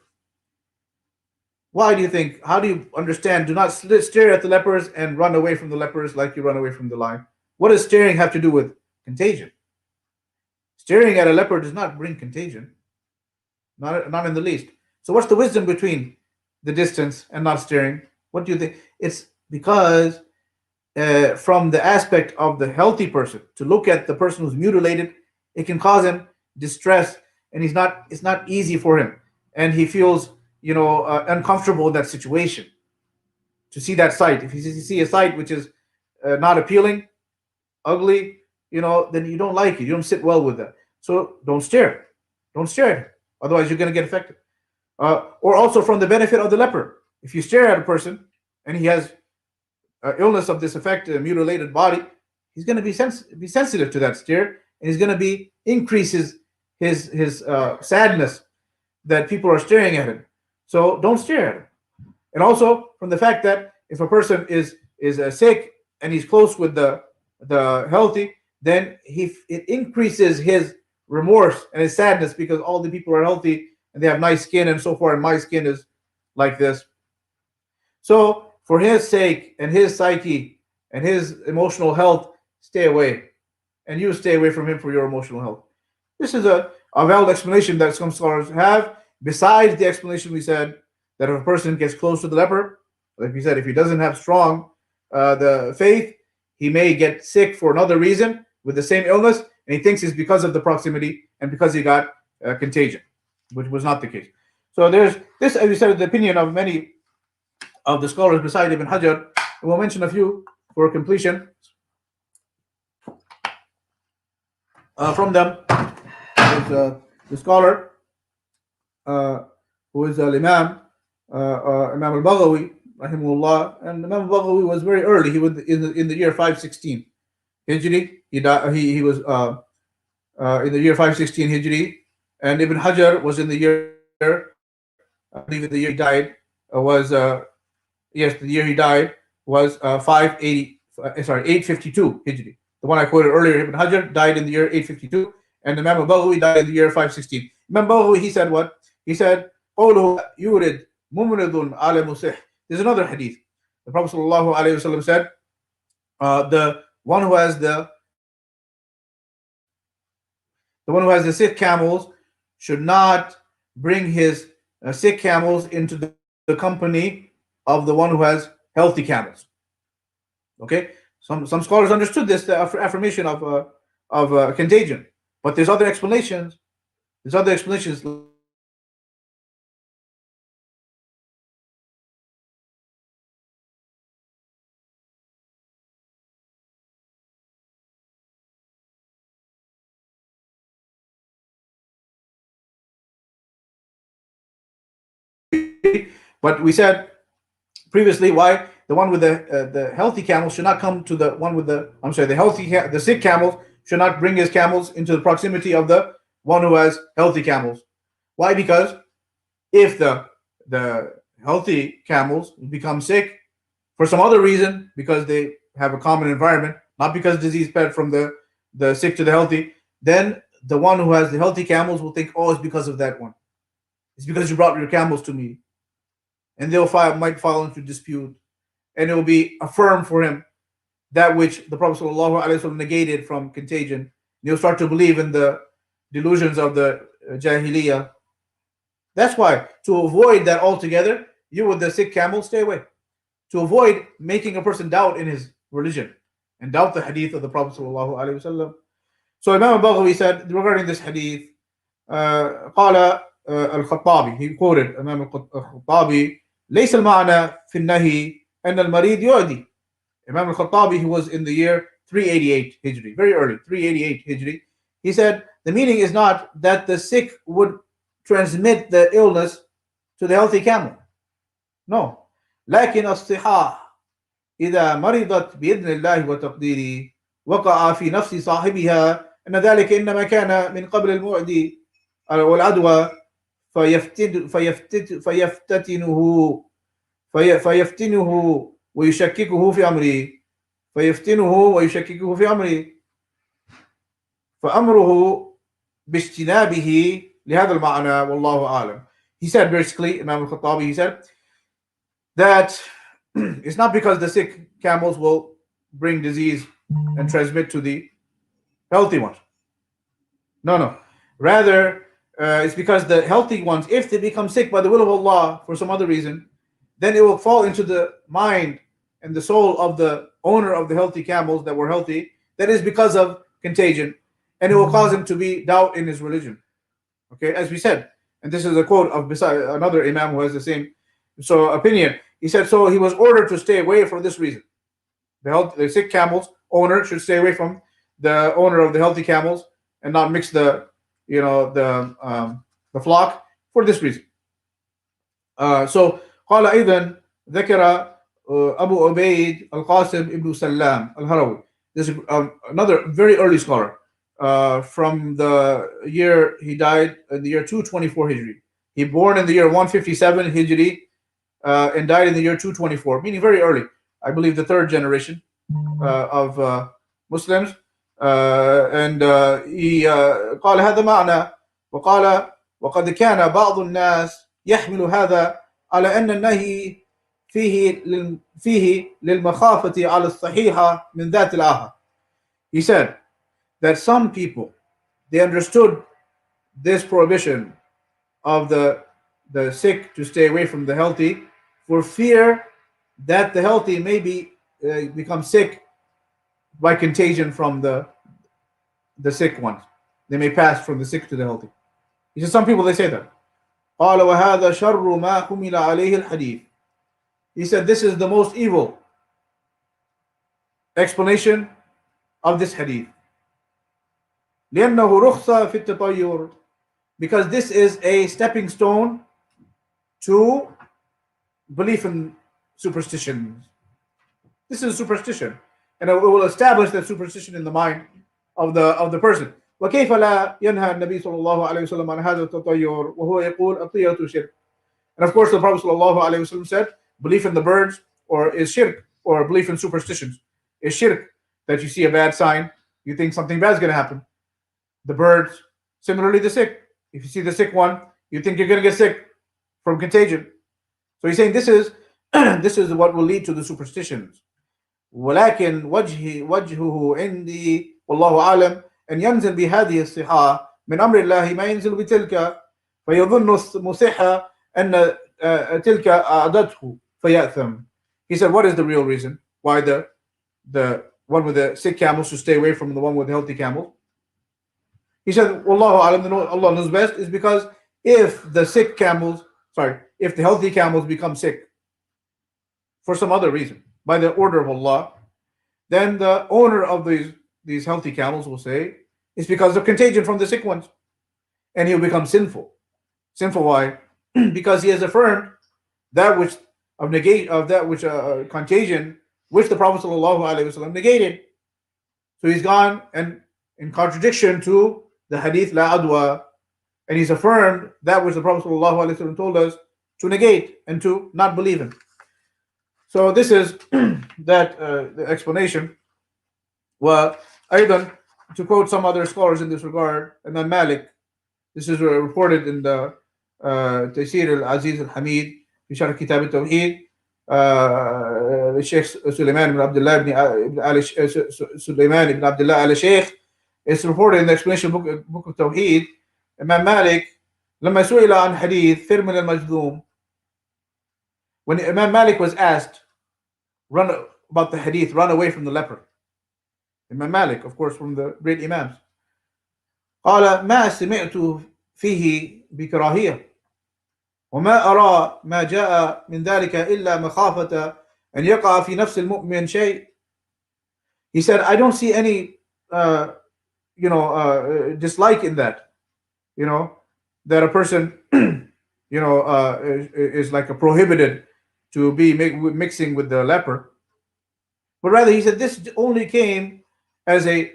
Why do you think? How do you understand? Do not stare at the lepers and run away from the lepers like you run away from the lion. What does staring have to do with contagion? Staring at a leper does not bring contagion. Not in the least. So what's the wisdom between the distance and not staring? What do you think? It's because from the aspect of the healthy person, to look at the person who's mutilated, it can cause him distress, and it's not easy for him, and he feels uncomfortable in that situation. To see that sight, if you see a sight which is not appealing, ugly, then you don't like it. You don't sit well with that. So don't stare. Don't stare at him. Otherwise, you're going to get affected. Or also from the benefit of the leper. If you stare at a person and he has illness of this effect, a mutilated body, he's going to be sensitive to that stare, and he's going to be increases his sadness that people are staring at him. So don't stare at him. And also from the fact that if a person is sick and he's close with the healthy, then it increases his remorse and his sadness, because all the people are healthy and they have nice skin and so forth, and my skin is like this. So for his sake and his psyche and his emotional health, stay away. And you stay away from him for your emotional health. This is a valid explanation that some scholars have. Besides the explanation we said that if a person gets close to the leper, like we said, if he doesn't have strong the faith, he may get sick for another reason with the same illness, and he thinks it's because of the proximity and because he got contagion, which was not the case. So there's this, as we said, the opinion of many of the scholars beside Ibn Hajar. And we'll mention a few for completion. From them is the scholar who is Imam Imam al-Baghawi, rahimahullah. And Imam al-Baghawi was very early. He was in the year 516 Hijri. He was in the year 516 Hijri. And Ibn Hajar was in the year, I believe, in the year he died was yes, the year he died was 852 Hijri. The one I quoted earlier, Ibn Hajar died in the year 852, and Imam al-Baghawi died in the year 516. Imam Baghawi, he said what? He said, قوله يورد ممرض على مسح. There's another hadith. The Prophet ﷺ said, the one who has the one who has the sick camels should not bring his sick camels into the company of the one who has healthy camels. Okay, some scholars understood this, the affirmation of contagion, but there's other explanations. There's other explanations. But we said previously why the one with the healthy camels should not come to the one with the the sick camels should not bring his camels into the proximity of the one who has healthy camels. Why? Because if the healthy camels become sick for some other reason, because they have a common environment, not because disease spread from the sick to the healthy, then the one who has the healthy camels will think, oh, it's because of that one. It's because you brought your camels to me, and might fall into dispute, and it will be affirmed for him that which the Prophet ﷺ negated from contagion. He'll start to believe in the delusions of the Jahiliyyah. That's why, to avoid that altogether, you with the sick camel, stay away. To avoid making a person doubt in his religion and doubt the hadith of the Prophet ﷺ. So Imam al-Baghawi said regarding this hadith, قال الخطابي, he quoted Imam al-Khattabi, ليس المعنى في النهي أن المريض يعدي. Imam al-Khattabi, who was in the year 388 Hijri, very early, 388 Hijri, he said the meaning is not that the sick would transmit the illness to the healthy camel. No. لكن الصحاح إذا مرضت بإذن الله وتقديره وقع في نفس صاحبها أن ذلك إنما كان من قبل المعدي والعدوى فيفتنه ويشككه في أمره فأمره باجتنابه لهذا المعنى والله أعلم. He said basically, Imam al-Khattabi, he said that it's not because the sick camels will bring disease and transmit to the healthy ones. No. Rather, it's because the healthy ones, if they become sick by the will of Allah for some other reason, then it will fall into the mind and the soul of the owner of the healthy camels that were healthy. That is because of contagion, and it will cause him to be doubt in his religion. Okay, as we said, and this is a quote of another Imam who has the same opinion. He said, so he was ordered to stay away for this reason. The sick camels owner should stay away from the owner of the healthy camels and not mix the flock for this reason. So قال أيضا ذكر أبو عبيد القاسم ابن سلام الهروي. This is another very early scholar from the year he died in the year 224 Hijri. He born in the year 157 Hijri and died in the year 224, meaning very early. I believe the third generation of Muslims. And he قال هذا معنى وقال وقد كان بعض الناس يحمل هذا على أن النهي فيه للمخافة على الصحيحة من ذات الآخر. He said that some people they understood this prohibition of the sick to stay away from the healthy for fear that the healthy may become sick by contagion from the sick ones. They may pass from the sick to the healthy. He said some people they say that. قال وهذا شر ما حمل عليه الحديث. He said this is the most evil explanation of this hadith. لأنه رخصة في التطير, because this is a stepping stone to belief in superstitions. This is superstition, and it will establish that superstition in the mind of the person. وكيف لا ينهى النبي صلى الله عليه وسلم عن هذا التطير وهو يقول الطيرة شرك. And of course, the Prophet صلى الله عليه وسلم said, belief in the birds or is shirk, or belief in superstitions is shirk. That you see a bad sign, you think something bad is going to happen. The birds, similarly the sick. If you see the sick one, you think you're going to get sick from contagion. So he's saying this is this is what will lead to the superstitions. ولكن وجهه عندي والله أعلم أن ينزل بهذه الصحة من أمر الله ما ينزل بتلك فيظن المصحة أن تلك أعدته فيأثم. He said, what is the real reason why the one with the sick camels should stay away from the one with the healthy camels? He said, Wallahu alam, Allah knows best, is because if the healthy camels become sick for some other reason, by the order of Allah, then the owner of these healthy camels will say, it's because of contagion from the sick ones. And he'll become sinful. Sinful why? Because he has affirmed that which contagion which the Prophet ﷺ negated. So he's gone and in contradiction to the hadith la adwa, and he's affirmed that which the Prophet ﷺ told us to negate and to not believe in. So this is that the explanation. Well, أيضا, to quote some other scholars in this regard, Imam Malik, this is reported in the Taysir al-Aziz al-Hamid في شرح كتاب التوحيد, الشيخ سليمان بن عبد الله بن عبد الله آل شيخ. It's reported in the explanation book of Tawheed, Imam Malik لما سئل عن حديث فر من المجذوم, when Imam Malik was asked about the hadith, run away from the leper. Imam Malik, of course, from the great Imams. قال ما سمعت فيه بكراهية وما أرى ما جاء من ذلك إلا مخافة أن يقع في نفس المؤمن شيء. He said, I don't see any dislike in that, that a person is like a prohibited to be mixing with the leper, but rather he said this only came as a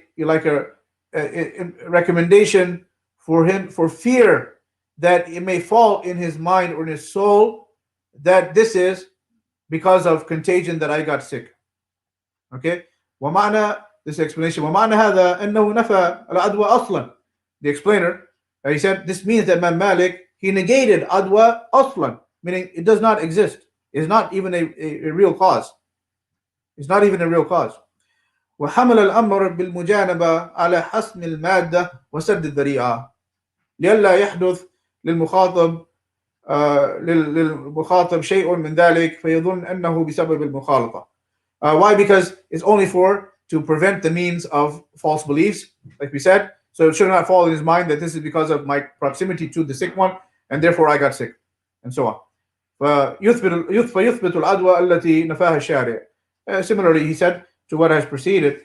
recommendation for him, for fear that it may fall in his mind or in his soul that this is because of contagion that I got sick. Okay, ومعنى this explanation ومعنى هذا أنه نفى العدوى أصلا. The explainer, he said this means that Imam Malik, he negated adwa aslan, meaning it does not exist. It's not even a real cause. It's not even a real cause. وحمل الأمر بالمجانبة على حسم المادة وسد الذريعة لئلا يحدث للمخاطب شيء من ذلك فيظن أنه بسبب المخالطة. Why? Because it's only to prevent the means of false beliefs, like we said. So it should not fall in his mind that this is because of my proximity to the sick one, and therefore I got sick, and so on. فيثبت العدوى التي نفاها الشارع. Similarly, he said to what has preceded,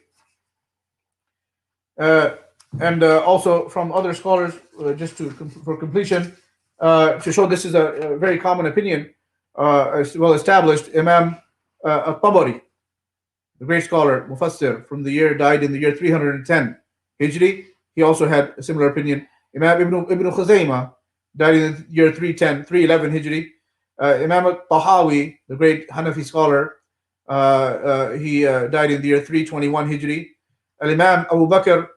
and also from other scholars, just for completion, to show this is a very common opinion, well established. Imam al-Tabari, the great scholar, Mufassir, died in the year 310 Hijri. He also had a similar opinion. Imam Ibn Khuzaymah died in the year 311 Hijri. Imam al-Tahawi, the great Hanafi scholar, he died in the year 321 Hijri. Imam Abu Bakr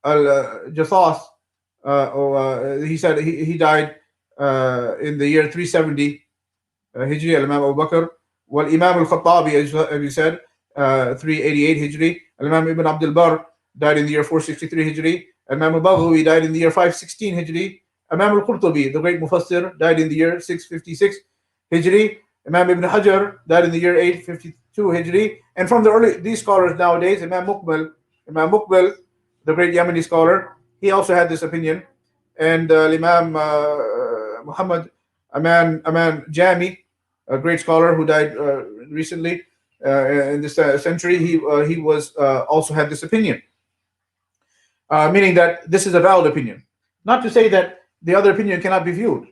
al-Jassas, he said he died in the year 370 Hijri. Imam Abu Bakr. Well, Imam al-Khattabi, as we said, 388 Hijri. Imam Ibn Abdul Barr died in the year 463 Hijri. Imam al-Baghawi died in the year 516 Hijri. Imam al-Qurtubi, the great Mufassir, died in the year 656 Hijri. Imam Ibn Hajar died in the year 852 Hijri. And from the early, these scholars nowadays, Imam Muqbil, the great Yemeni scholar, he also had this opinion. And Imam Muhammad Aman Jami, a great scholar who died recently in this century, he was also had this opinion, meaning that this is a valid opinion. Not to say that the other opinion cannot be viewed.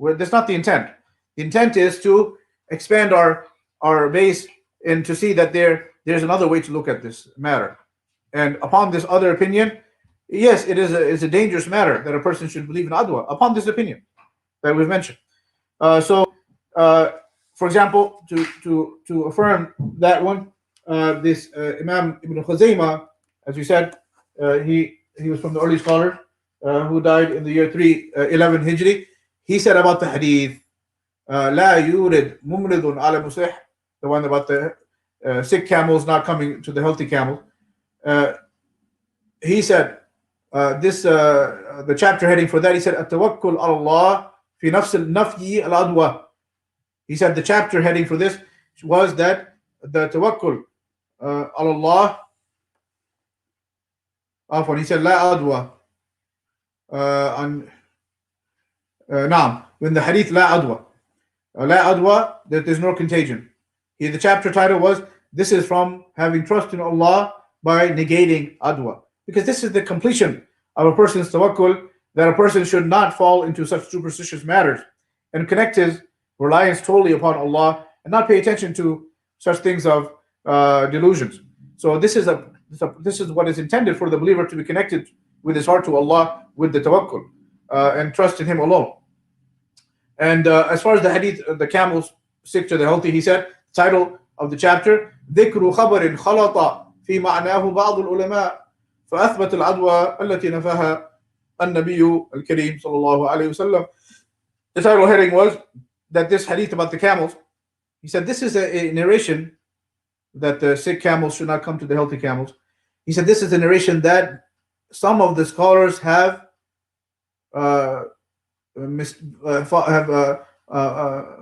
That's not the intent. The intent is to expand our base and to see that there's another way to look at this matter. And upon this other opinion, yes, it's a dangerous matter that a person should believe in adwa upon this opinion that we've mentioned. For example, to affirm that one, this Imam Ibn Khuzaymah, as we said, he was from the early scholars who died in the year 311 Hijri. He said about the hadith, لا يورد ممرض على مسح, the one about the sick camels not coming to the healthy camels. He said the chapter heading for that, he said التوكل على الله في نفس النفي الأدوى. He said the chapter heading for this was that the tawakkul على الله, he said لا أدوى نعم, when the hadith لا أدوى that there's no contagion. The chapter title was, this is from having trust in Allah by negating adwa, because this is the completion of a person's tawakkul, that a person should not fall into such superstitious matters and connect his reliance totally upon Allah and not pay attention to such things of delusions. So this is what is intended for the believer to be connected with his heart to Allah with the tawakkul and trust in Him alone. And as far as the hadith, the camels sick to the healthy, he said, title of the chapter, ذكر خبر خلط في معناه بعض العلماء فأثبت العدوى التي نفاها النبي الكريم صلى الله عليه وسلم. The title heading was that this hadith about the camels, he said this is a narration that the sick camels should not come to the healthy camels. He said this is a narration that some of the scholars have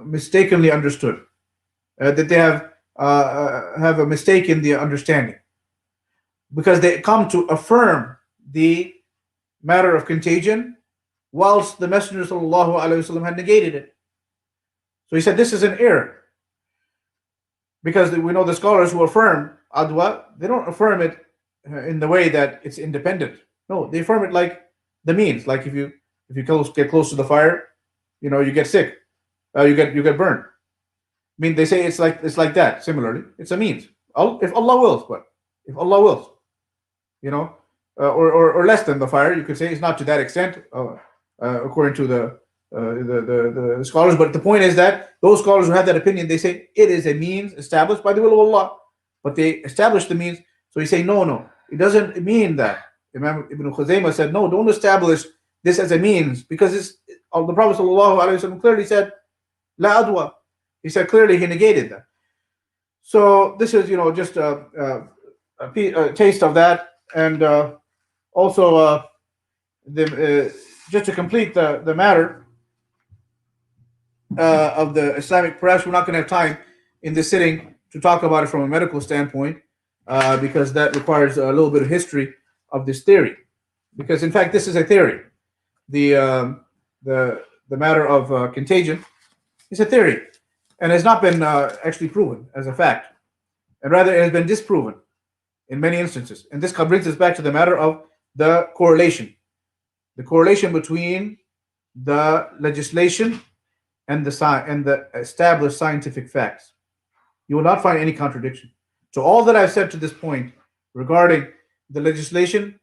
mistakenly understood, that they have a mistake in the understanding, because they come to affirm the matter of contagion whilst the Messenger sallallahu alaihi wasallam had negated it. So he said this is an error, because we know the scholars who affirm adwa, they don't affirm it in the way that it's independent. No, they affirm it like the means, like if you get close to the fire, you get sick, you get burned. I mean, they say it's like that. Similarly, it's a means. If Allah wills, but if Allah wills, or less than the fire, you could say it's not to that extent, according to the scholars. But the point is that those scholars who have that opinion, they say it is a means established by the will of Allah, but they establish the means. So you say no, it doesn't mean that. Imam Ibn Khuzaymah said, no, don't establish this as a means, because the Prophet ﷺ clearly said la adwa. He said clearly, he negated that. So this is just a taste of that, and also just to complete the matter of the Islamic press. We're not going to have time in this sitting to talk about it from a medical standpoint, because that requires a little bit of history of this theory. Because in fact, this is a theory. The matter of contagion is a theory, and has not been actually proven as a fact, and rather it has been disproven in many instances. And this brings us back to the matter of the correlation between the legislation and the established scientific facts. You will not find any contradiction. So all that I've said to this point regarding the legislation,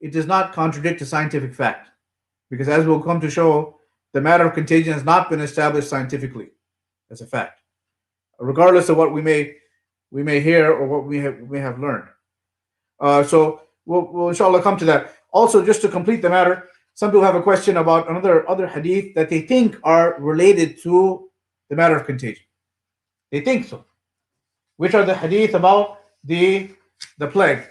it does not contradict the scientific fact, because as we'll come to show, the matter of contagion has not been established scientifically as a fact, regardless of what we may hear or what we may have learned. So we'll inshallah come to that. Also, just to complete the matter, some people have a question about other hadith that they think are related to the matter of contagion. They think so. Which are the hadith about the plague?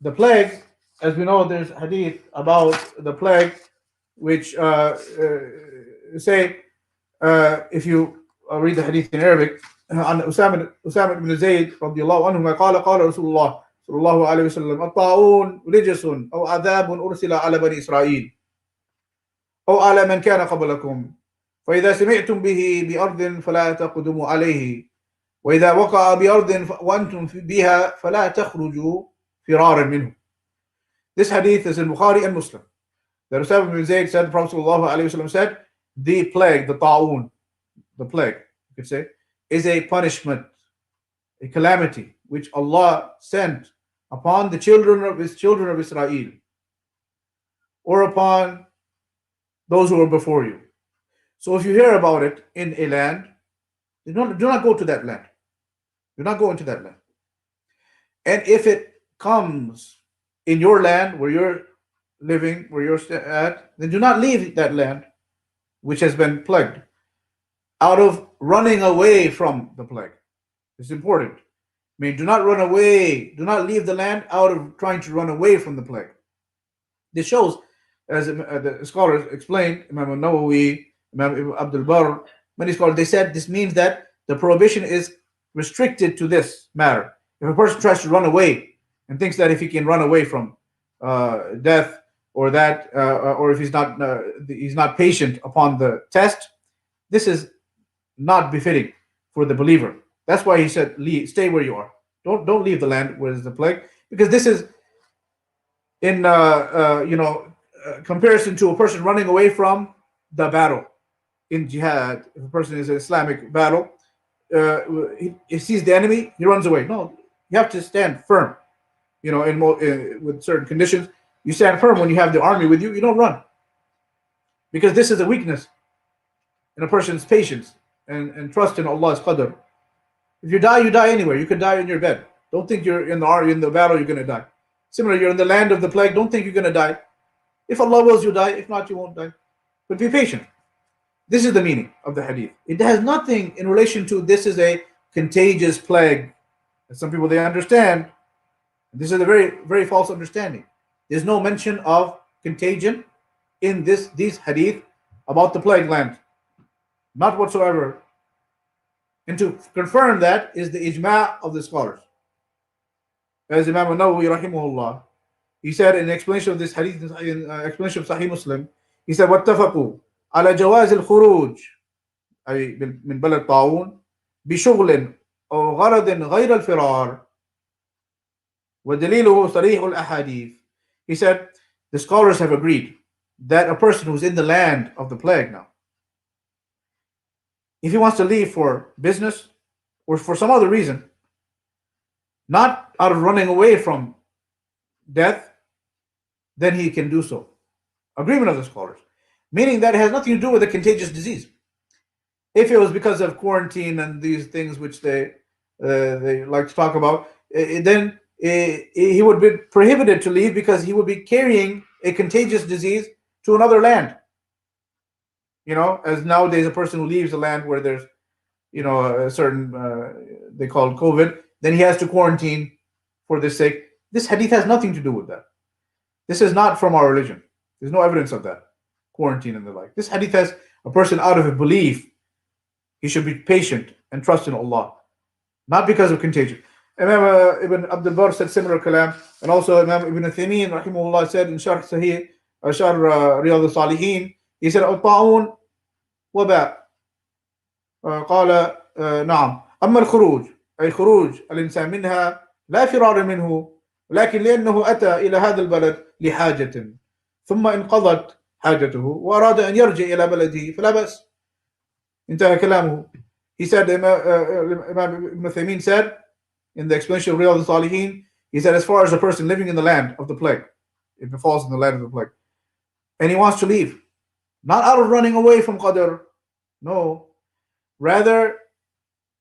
The plague as we know, there's hadith about the plague, which say if you read the hadith in Arabic, عن أسامة بن زيد رضي الله عنهما قال رسول الله صلى الله عليه وسلم الطاعون رجس أو عذاب أرسل على بني إسرائيل أو على من كان قبلكم فإذا سمعتم به بأرض فلا تقدموا عليه وإذا وقع بأرض وأنتم بها فلا تخرجوا فرارا منه. This hadith is in Bukhari and Muslim. That Usama bin Zayd said, the Prophet ﷺ said, the plague, the ta'un, the plague, you could say, is a punishment, a calamity, which Allah sent upon the children of Israel, or upon those who were before you. So if you hear about it in a land, do not go to that land. Do not go into that land. And if it comes in your land where you're living, where you're at, then do not leave that land which has been plagued out of running away from the plague. It's important. I mean, do not run away, do not leave the land out of trying to run away from the plague. This shows, as the scholars explained, Imam al-Nawawi, Imam Ibn Abdul Barr, many scholars, they said this means that the prohibition is restricted to this matter. If a person tries to run away and thinks that if he can run away from death or that, or if he's not patient upon the test, this is not befitting for the believer. That's why he said, stay where you are. Don't leave the land where is the plague, because this is in comparison to a person running away from the battle in jihad. If a person is in Islamic battle, he sees the enemy, he runs away. No, you have to stand firm. With certain conditions, you stand firm when you have the army with you. You don't run, because this is a weakness in a person's patience and trust in Allah's qadr. If you die, you die anywhere. You could die in your bed. Don't think you're in the battle, you're going to die. Similarly, you're in the land of the plague. Don't think you're going to die. If Allah wills, you die. If not, you won't die. But be patient. This is the meaning of the hadith. It has nothing in relation to this is a contagious plague. And some people, they understand. This is a very, very false understanding. There's no mention of contagion in these hadith about the plague land. Not whatsoever. And to confirm that is the ijma' of the scholars. As Imam al-Nawawi rahimahullah, he said in explanation of this hadith, in explanation of Sahih Muslim, he said, وَاتَّفَقُوا على جواز الخروج أي من بلد طاعون بشغل أو غرض غير الفرار ودليله صريح الأحاديث. He said, the scholars have agreed that a person who's in the land of the plague now, if he wants to leave for business or for some other reason, not out of running away from death, then he can do so. Agreement of the scholars. Meaning that it has nothing to do with a contagious disease. If it was because of quarantine and these things which they like to talk about, then he would be prohibited to leave because he would be carrying a contagious disease to another land. As nowadays a person who leaves a land where there's, a certain, they call it COVID, then he has to quarantine for this sake. This hadith has nothing to do with that. This is not from our religion. There's no evidence of that, quarantine and the like. This hadith has a person out of a belief. He should be patient and trust in Allah, not because of contagion. Imam Ibn Abdul Barr said similar kalam, and also Imam Ibn Taymiyyah rahimahullah said in Sharh Sahih, Sharh Riyadh al-Salihin, he said, الطاعون وباء. قال نعم. أما الخروج أي خروج الإنسان منها لا فرار منه، لكن لأنه أتى إلى هذا البلد لحاجة ثم انقضت حاجته وأراد أن يرجع إلى بلده فلا بأس. انتهى كلامه. He said, Imam Ibn Taymiyyah said in the explanation of Riyadh al-Salihin, he said, as far as a person living in the land of the plague, if it falls in the land of the plague, and he wants to leave, not out of running away from Qadr, no, rather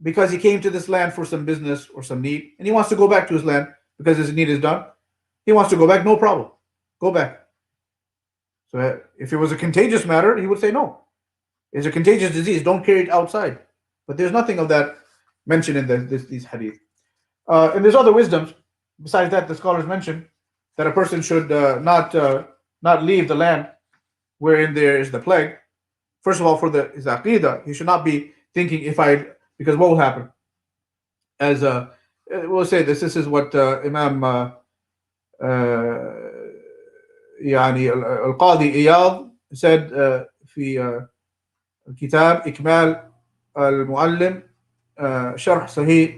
because he came to this land for some business or some need, and he wants to go back to his land because his need is done. He wants to go back, no problem. Go back. So if it was a contagious matter, he would say no. It's a contagious disease. Don't carry it outside. But there's nothing of that mentioned in these hadith. And there's other wisdoms. Besides that, the scholars mention that a person should not leave the land wherein there is the plague. First of all, for his aqidah, he should not be thinking because what will happen? As we'll say this is what Imam يعني القاضي إياض said في كتاب إكمال المعلم شرح صحيح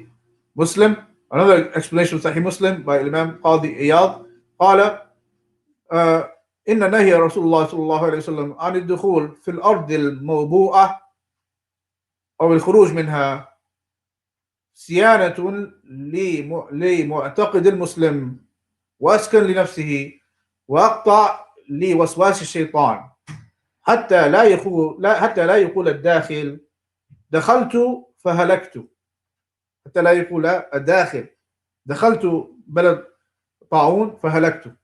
مسلم. Another explanation of Sahih Muslim by Imam Qadi Iyad قال إن نهي رسول الله صلى الله عليه وسلم عن الدخول في الأرض الموبوءة أو الخروج منها صيانة لمعتقد المسلم وأسكن لنفسه وأقطع لوسواس الشيطان حتى لا يقول الداخل دخلت فهلكت. حتى لا يقول الداخل دخلت بلد طاعون فهلكت،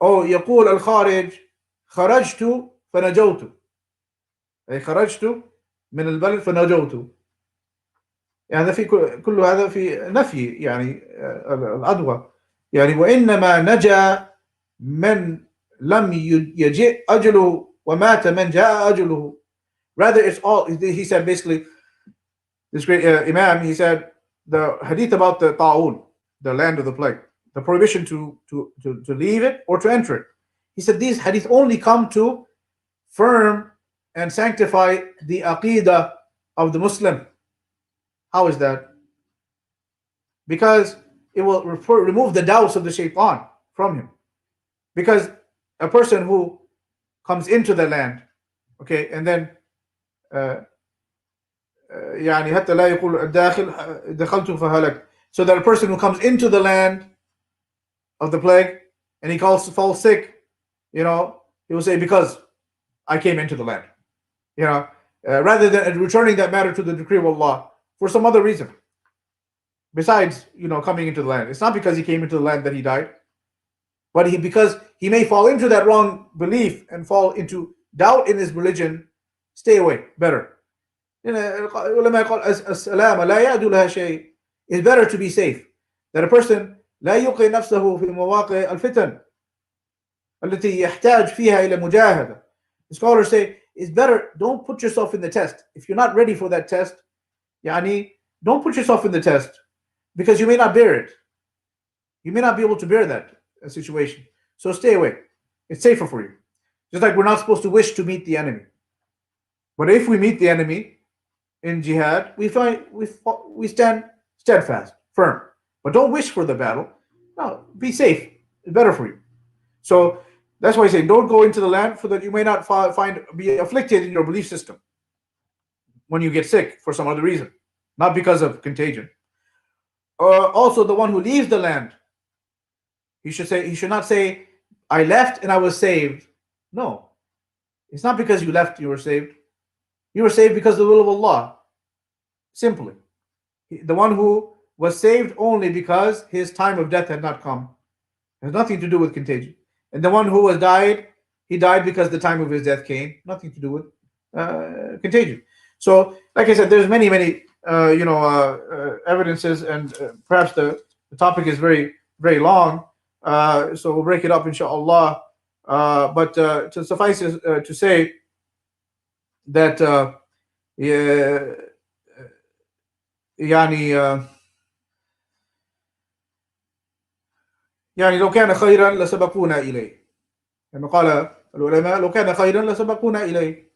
أو يقول الخارج خرجت فنجوت، أي خرجت من البلد فنجوت. يعني في كل هذا في نفي يعني العدوى يعني. وإنما نجا من لم يجئ أجله ومات من جاء أجله. Rather, it's all, he said basically, this great Imam, he said the hadith about the ta'un, the land of the plague, the prohibition to leave it or to enter it. He said these hadith only come to firm and sanctify the aqidah of the Muslim. How is that? Because it will remove the doubts of the shaitan from him. Because a person who comes into the land, okay, and then يعني حتى لا يقول الداخل دخلت فهلك. So that a person who comes into the land of the plague and he falls sick, he will say, because I came into the land, rather than returning that matter to the decree of Allah for some other reason besides coming into the land. It's not because he came into the land that he died, but because he may fall into that wrong belief and fall into doubt in his religion. Stay away, better. It's better to be safe. That a person لا يوقع نفسه في مواقع الفتن التي يحتاج فيها إلى مجاهدة. The scholars say it's better, don't put yourself in the test. If you're not ready for that test, don't put yourself in the test, because you may not bear it. You may not be able to bear that situation. So stay away. It's safer for you. Just like we're not supposed to wish to meet the enemy. But if we meet the enemy in jihad, we stand steadfast, firm. But don't wish for the battle. No, be safe. It's better for you. So that's why I say don't go into the land, for that you may not be afflicted in your belief system when you get sick for some other reason, not because of contagion. Also, the one who leaves the land, he should not say, I left and I was saved. No, it's not because you left you were saved. You were saved because of the will of Allah. Simply. The one who was saved only because his time of death had not come. It has nothing to do with contagion. And the one who died, he died because the time of his death came. Nothing to do with contagion. So, like I said, there's many evidences, and perhaps the topic is very, very long. So we'll break it up, inshallah. But to suffice to say that يعني لو كان خيرا لسبقونا إليه. كما قال العلماء لو كان خيرا لسبقونا إليه.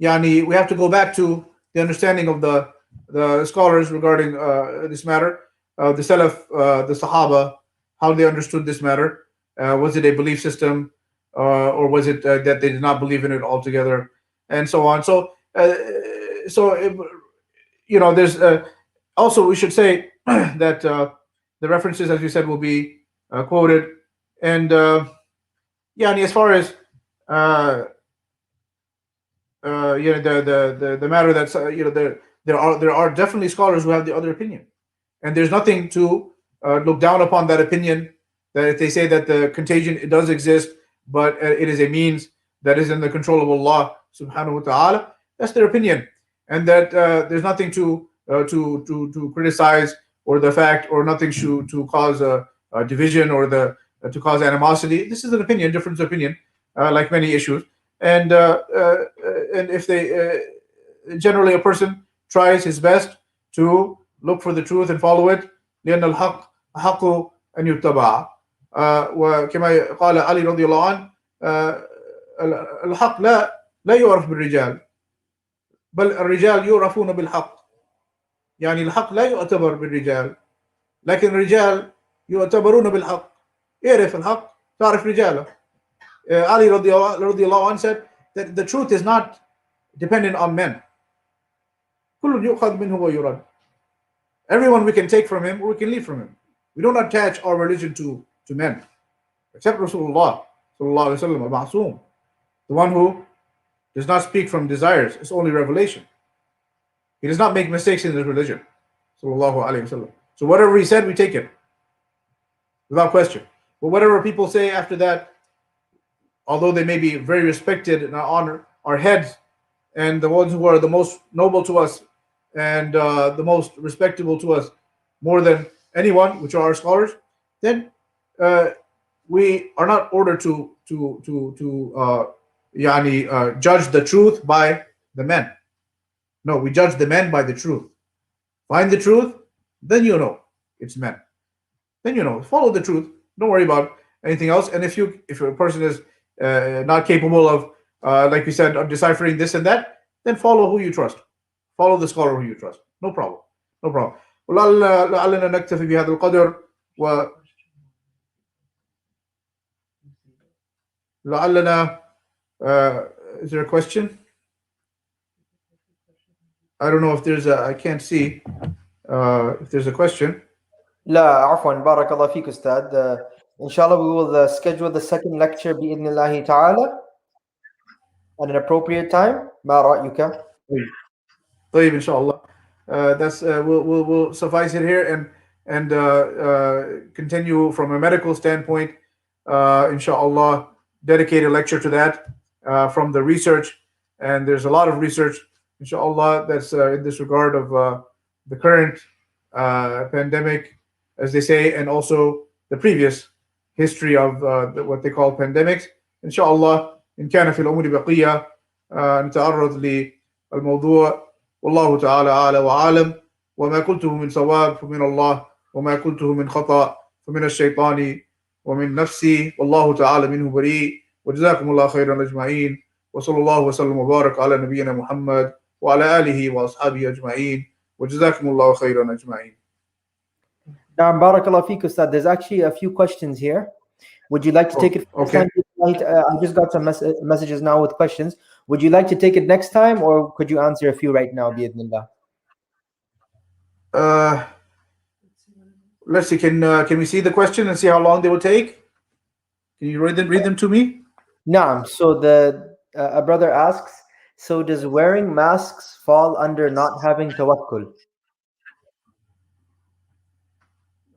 يعني we have to go back to the understanding of the scholars regarding this matter, the Salaf, the Sahaba, how they understood this matter. Was it a belief system, or was it that they did not believe in it altogether, and so on. So there's also, we should say that the references, as you said, will be quoted, and as far as the matter that's there are definitely scholars who have the other opinion, and there's nothing to look down upon that opinion. That if they say that the contagion, it does exist, but it is a means that is in the control of Allah subhanahu wa ta'ala, that's their opinion, and that there's nothing to criticize, or the fact, or nothing to cause division or to cause animosity. This is an opinion, difference of opinion, like many issues. And if they generally a person tries his best to look for the truth and follow it. لأن الحق أحق أن يتبع. وكما قال علي رضي الله عنه الحق لا يعرف بالرجال بل الرجال يعرفون بالحق. يعني الحق لا يعتبر بالرجال لكن الرجال يعتبرون بالحق. اعرف الحق تعرف رجاله. Ali radiallahu anh said that the truth is not dependent on men. كل يؤخذ منه ويرد. Everyone we can take from him or we can leave from him. We don't attach our religion to men, except Rasulullah sallallahu alaihi wasallam, al-Ma'soom, the one who does not speak from desires. It's only revelation. He does not make mistakes in his religion, sallallahu alaihi wasallam. So whatever he said, we take it without question. But whatever people say after that, although they may be very respected and honor our heads and the ones who are the most noble to us and the most respectable to us more than anyone, which are our scholars, then we are not ordered to judge the truth by the men. No, we judge the men by the truth. Find the truth, then you know it's men. Then you know. Follow the truth. Don't worry about anything else. And if a person is not capable of, like we said, of deciphering this and that, then follow who you trust. Follow the scholar who you trust. No problem. No problem. لعلنا نكتفي بهذا القدر ولعلنا is there a question? I don't know if there's I can't see if there's a question. لا عفوا بارك الله فيك أستاذ. Inshallah we will schedule the second lecture بإذن الله تعالى at an appropriate time. ما رأيك؟ طيب inshallah. That's we'll suffice it here and continue from a medical standpoint. Inshallah, dedicate a lecture to that from the research, and there's a lot of research, inshallah, that's in this regard of the current pandemic, as they say, and also the previous history of what they call pandemics. Inshallah, إن كان في الأمور بقية نتعرض للموضوع. والله تعالى أعلى وأعلم وما قلته من صواب فمن الله وما قلته من خطأ فمن الشيطان ومن نفسي والله تعالى منه بريء وجزاكم الله خيرا أجمعين وصلى الله وسلم وبارك على نبينا محمد وعلى آله وأصحابه أجمعين وجزاكم الله خيرا أجمعين. نعم بارك الله فيك أستاذ. There's actually a few questions here. Would you like to take it? Okay. I just got some messages now with questions. Would you like to take it next time, or could you answer a few right now, bi'idhnillah? Let's see. Can we see the question and see how long they will take? Can you read them to me? Naam. So a brother asks, so does wearing masks fall under not having tawakkul?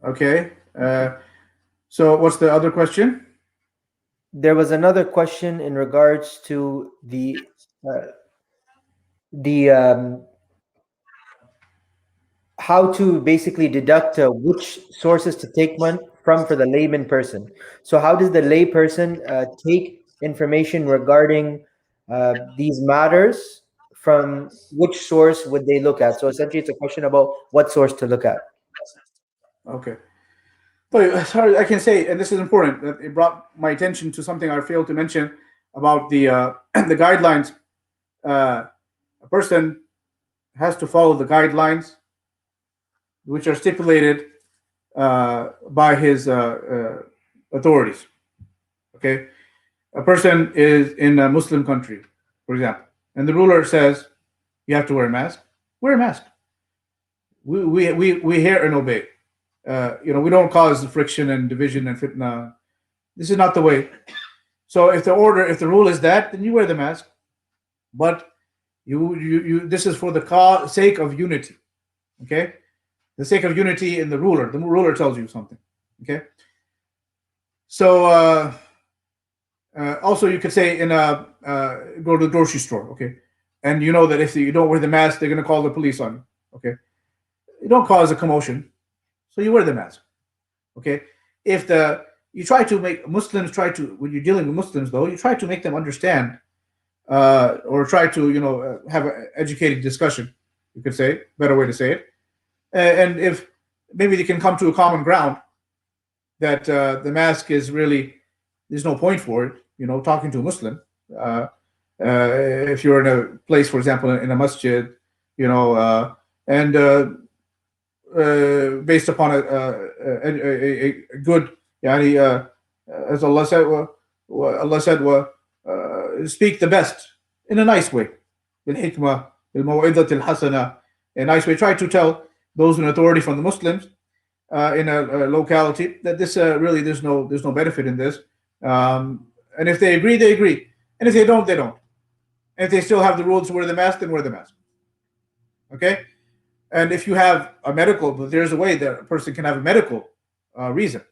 Okay. So what's the other question? There was another question in regards to the how to basically deduct which sources to take one from for the layman person. So how does the lay person take information regarding these matters? From which source would they look at? So essentially it's a question about what source to look at. Okay. But sorry, I can say, and this is important, that it brought my attention to something I failed to mention about the the guidelines. A person has to follow the guidelines which are stipulated by his authorities. Okay, a person is in a Muslim country, for example, and the ruler says you have to wear a mask. Wear a mask. We hear and obey. We don't cause friction and division and fitna. This is not the way. So if the rule is that, then you wear the mask. But this is for the sake of unity. Okay, the sake of unity in the ruler. The ruler tells you something. Okay. So also you could say go to the grocery store. Okay, and you know that if you don't wear the mask, they're going to call the police on you. Okay, you don't cause a commotion. So you wear the mask, okay? if the you try to make Muslims try to when you're dealing with Muslims though, you try to make them understand or try to have an educated discussion. You could say better way to say it, and if maybe they can come to a common ground that the mask is really there's no point for it. Talking to a Muslim, uh, if you're in a place, for example, in a masjid, and based upon a good, yani, as Allah said, Allah said, speak the best in a nice way, bil hikmah, bil maw'idat al hasana, a nice way. Try to tell those in authority from the Muslims in a locality that this really there's no benefit in this. And if they agree, they agree, and if they don't, they don't. And if they still have the rules to wear the mask, then wear the mask. Okay. And if you have a medical, but there's a way that a person can have a medical reason,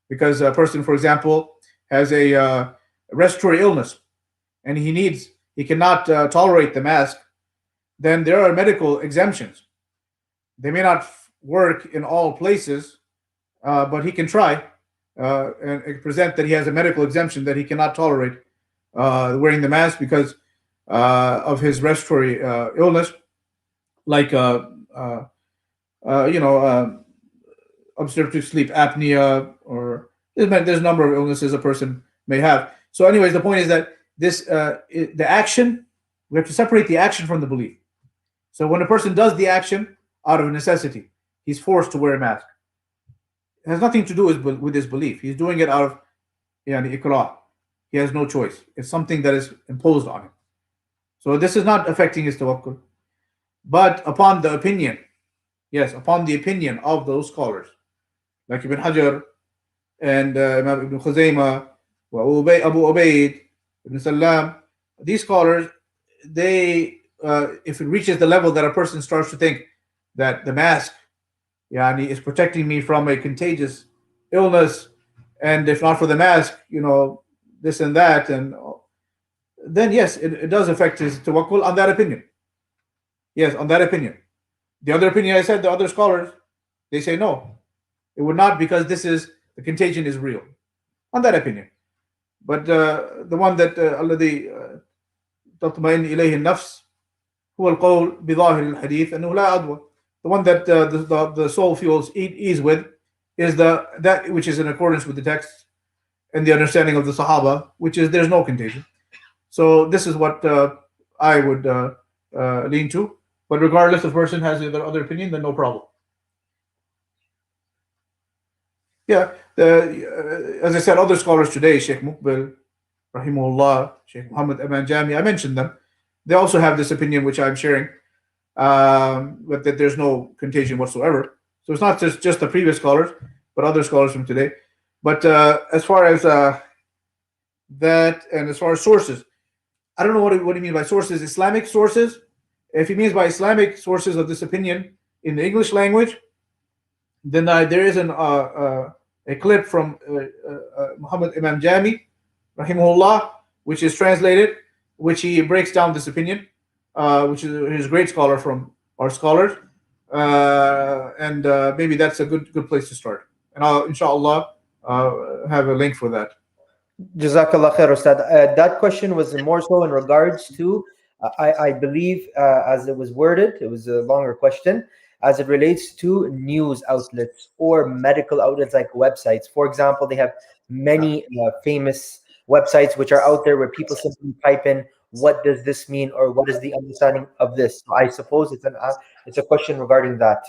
because a person, for example, has a respiratory illness, and he cannot tolerate the mask, then there are medical exemptions. They may not work in all places, but he can try and present that he has a medical exemption that he cannot tolerate wearing the mask because of his respiratory illness, like uh, uh, you know, uh, obstructive sleep apnea, or there's a number of illnesses a person may have. So, anyways, the point is that the action, we have to separate the action from the belief. So, when a person does the action out of necessity, he's forced to wear a mask. It has nothing to do with his belief. He's doing it out of ikrah. He has no choice. It's something that is imposed on him. So this is not affecting his tawakkul. But upon the opinion, yes, upon the opinion of those scholars, like Ibn Hajar and Imam Ibn Khuzaymah, Abu Ubaid, Ibn Salam, these scholars, if it reaches the level that a person starts to think that the mask is protecting me from a contagious illness, and if not for the mask, this and that, and then yes, it does affect his tawakkul on that opinion. Yes, on that opinion. The other opinion, I said, the other scholars, they say no, it would not, because the contagion is real. On that opinion. But the one that الذي تطمئن إليه النفس هو القول بظاهر الحديث أنه لا عدوى. The one that the soul feels ease with is that which is in accordance with the text and the understanding of the Sahaba, which is there's no contagion. So this is what I would lean to. But regardless, if a person has the other opinion, then no problem. Yeah, as I said, other scholars today, Sheikh Muqbil, Rahimullah, Sheikh Muhammad Aman Jami, I mentioned them. They also have this opinion, which I'm sharing, but that there's no contagion whatsoever. So it's not just the previous scholars, but other scholars from today. But as far as that, and as far as sources, I don't know what do you mean by sources. Islamic sources. If he means by Islamic sources of this opinion in the English language, then there is a clip from Muhammad Imam Jami, rahimahullah, which is translated, which he breaks down this opinion, which is his great scholar from our scholars, and maybe that's a good place to start. And I'll, inshallah, have a link for that. Jazakallah khair, Ustad. That question was more so in regards to, I believe, as it was worded, it was a longer question, as it relates to news outlets or medical outlets like websites. For example, they have many famous websites which are out there where people simply type in, what does this mean, or what is the understanding of this? So I suppose it's a question regarding that.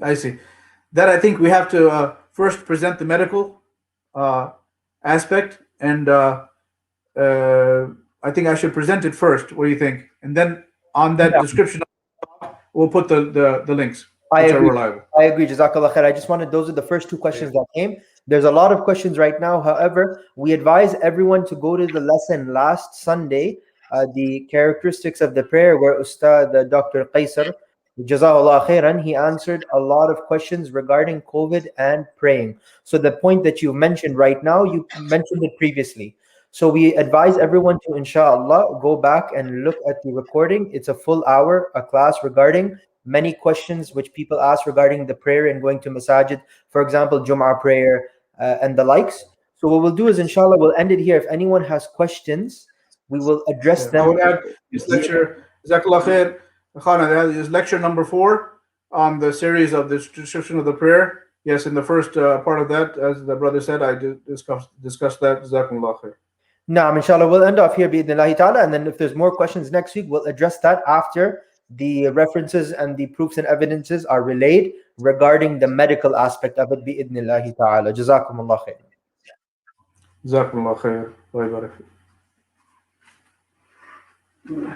I see. That I think we have to first present the medical uh, aspect, and I think I should present it first. What do you think? And then on that Yeah, description, we'll put the links I which are agree. reliable. I agree. Jazakallah khair. I just wanted, those are the first two questions that came. There's a lot of questions right now. However, we advise everyone to go to the lesson last Sunday, the characteristics of the prayer, where Ustad Dr. Qaisar, Jazahullah khairan, he answered a lot of questions regarding COVID and praying. So the point that you mentioned right now, you mentioned it previously. So we advise everyone to, inshallah, go back and look at the recording. It's a full hour, a class regarding many questions which people ask regarding the prayer and going to masajid, for example, Jum'ah prayer and the likes. So what we'll do is, inshallah, we'll end it here. If anyone has questions, we will address Yeah. I them. would add this lecture, Jazakallah khair, Khana, that is lecture number 4 on the series of the description of the prayer. Yes, in the first part of that, as the brother said, I did discuss that. Jazakallah khair. Naam, inshallah, we'll end off here bi'idhnillahi ta'ala, and then if there's more questions next week, we'll address that after the references and the proofs and evidences are relayed regarding the medical aspect of it bi'idhnillahi ta'ala. Jazakumullah khair. Jazakallah khair. Wa barak.